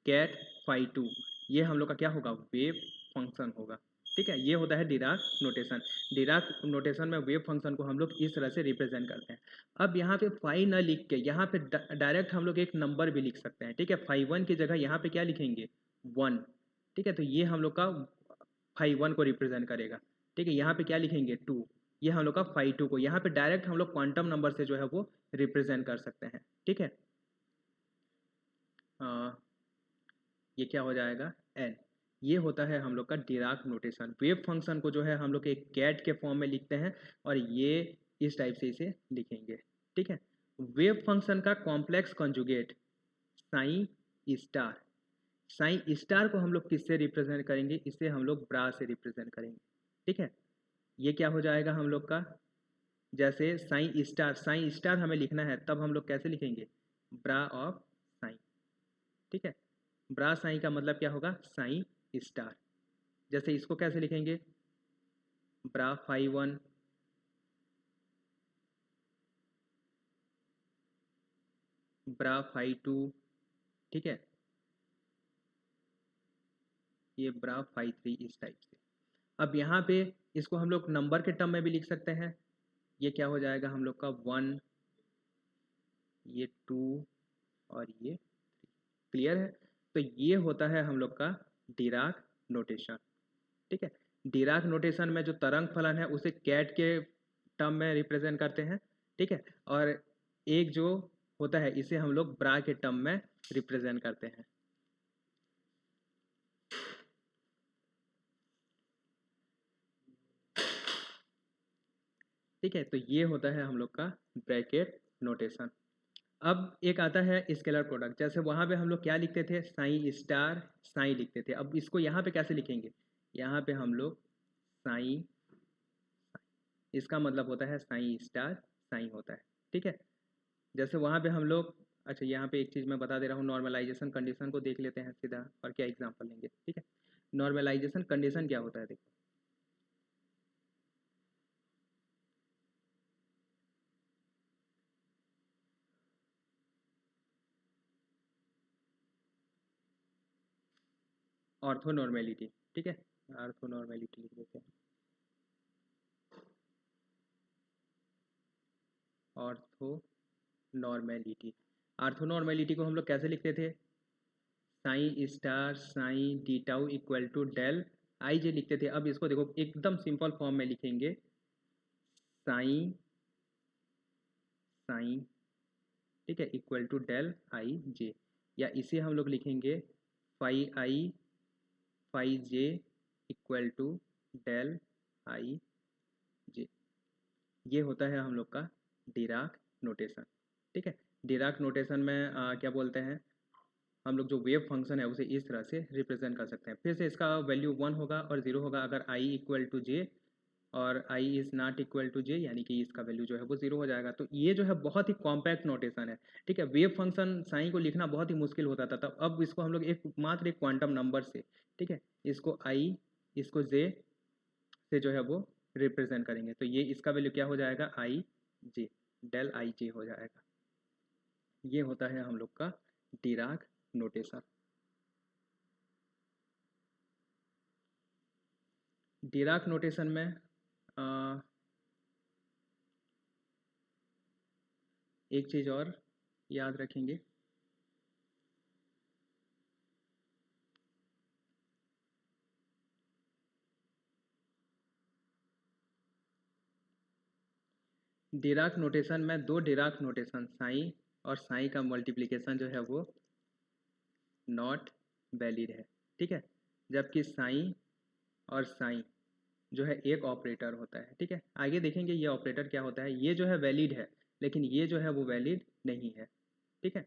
कैट फाई टू, ये हम लोग का क्या होगा? वेव फंक्शन होगा, ठीक है। ये होता है डिराक नोटेशन। डिराक नोटेशन में वेव फंक्शन को हम लोग इस तरह से रिप्रेजेंट करते हैं। अब यहाँ पे फाई न लिख के यहाँ पे डायरेक्ट हम लोग एक नंबर भी लिख सकते हैं, ठीक है। फाई वन की जगह यहाँ पे क्या लिखेंगे? 1, ठीक है। तो ये हम लोग का फाई वन को रिप्रेजेंट करेगा, ठीक है। यहाँ पे क्या लिखेंगे? 2, ये हम लोग का फाई टू को, यहाँ पे डायरेक्ट हम लोग क्वांटम नंबर से जो है वो रिप्रेजेंट कर सकते हैं, ठीक है। ये क्या हो जाएगा? n। ये होता है हम लोग का डिराक नोटेशन। वेव फंक्शन को जो है हम लोग एक कैट के फॉर्म में लिखते हैं और ये इस टाइप से इसे लिखेंगे, ठीक है। वेव फंक्शन का complex conjugate sign star, sign star को हम लोग किससे रिप्रेजेंट करेंगे? इसे हम लोग ब्रा से रिप्रेजेंट करेंगे, ठीक है। ये क्या हो जाएगा हम लोग का? जैसे साइन स्टार हमें लिखना है तब हम लोग कैसे लिखेंगे? ब्रा ऑफ साइन, ठीक है। ब्रा साइन का मतलब क्या होगा? Sign star. जैसे इसको कैसे लिखेंगे? ब्रा फाई वन ब्रा फाई 2, ठीक है, ये ब्रा फाई 3 इस टाइप से। अब यहाँ पे इसको हम लोग नंबर के टर्म में भी लिख सकते हैं। ये क्या हो जाएगा हम लोग का 1, ये 2 और ये 3। क्लियर है? तो ये होता है हम लोग का डिराक नोटेशन, ठीक है। डिराक नोटेशन में जो तरंग फलन है उसे कैट के टर्म में रिप्रेजेंट करते हैं, ठीक है, और एक जो होता है इसे हम लोग ब्रा के टर्म में रिप्रेजेंट करते हैं। ठीक है, तो ये होता है हम लोग का ब्रैकेट नोटेशन। अब एक आता है स्केलर प्रोडक्ट। जैसे वहाँ पे हम लोग क्या लिखते थे, साइन स्टार साइन लिखते थे। अब इसको यहाँ पे कैसे लिखेंगे, यहाँ पे हम लोग साइन, इसका मतलब होता है साइन स्टार साइन होता है, ठीक है। जैसे वहाँ पे हम लोग, अच्छा यहाँ पे एक चीज़ मैं बता दे रहा हूँ, नॉर्मलाइजेशन कंडीशन को देख लेते हैं सीधा, और क्या एग्जांपल लेंगे, ठीक है। नॉर्मलाइजेशन कंडीशन क्या होता है, देखो ऑर्थोनॉर्मेलिटी, ठीक है, ऑर्थोनॉर्मेलिटी लिख देते हैं। ऑर्थोनॉर्मेलिटी, ऑर्थोनॉर्मेलिटी को हम लोग कैसे लिखते थे, psi star psi D tau equal to del I J लिखते थे। अब इसको देखो एकदम सिंपल फॉर्म में लिखेंगे, साइन साइन, ठीक है, equal to del I J, या इसे हम लोग लिखेंगे phi J equal to del I J. ये होता है हम लोग का डिराक नोटेशन, ठीक है। डिराक नोटेशन में क्या बोलते हैं हम लोग, जो वेव फंक्शन है उसे इस तरह से रिप्रेजेंट कर सकते हैं। फिर से इसका वैल्यू 1 होगा और 0 होगा अगर आई इक्वल टू जे और I is not equal to जे, यानी कि इसका वैल्यू जो है वो 0 हो जाएगा। तो ये जो है बहुत ही कॉम्पैक्ट नोटेशन है, ठीक है। वेव फंक्शन साइन को लिखना बहुत ही मुश्किल होता था, तब अब इसको हम लोग एक मात्र एक क्वांटम नंबर से, ठीक है, इसको आई इसको जे से जो है वो रिप्रेजेंट करेंगे। तो ये इसका वैल्यू क्या हो जाएगा, आई जे, डेल आई जे हो जाएगा। ये होता है हम लोग का डिराक नोटेशन। डिराक नोटेशन में एक चीज़ और याद रखेंगे, डिराक नोटेशन में दो डिराक नोटेशन साइन और साइन का मल्टीप्लिकेशन जो है वो नॉट वैलिड है, ठीक है। जबकि साइन और साइन जो है एक ऑपरेटर होता है, ठीक है। आगे देखेंगे ये ऑपरेटर क्या होता है। ये जो है वैलिड है लेकिन ये जो है वो वैलिड नहीं है, ठीक है।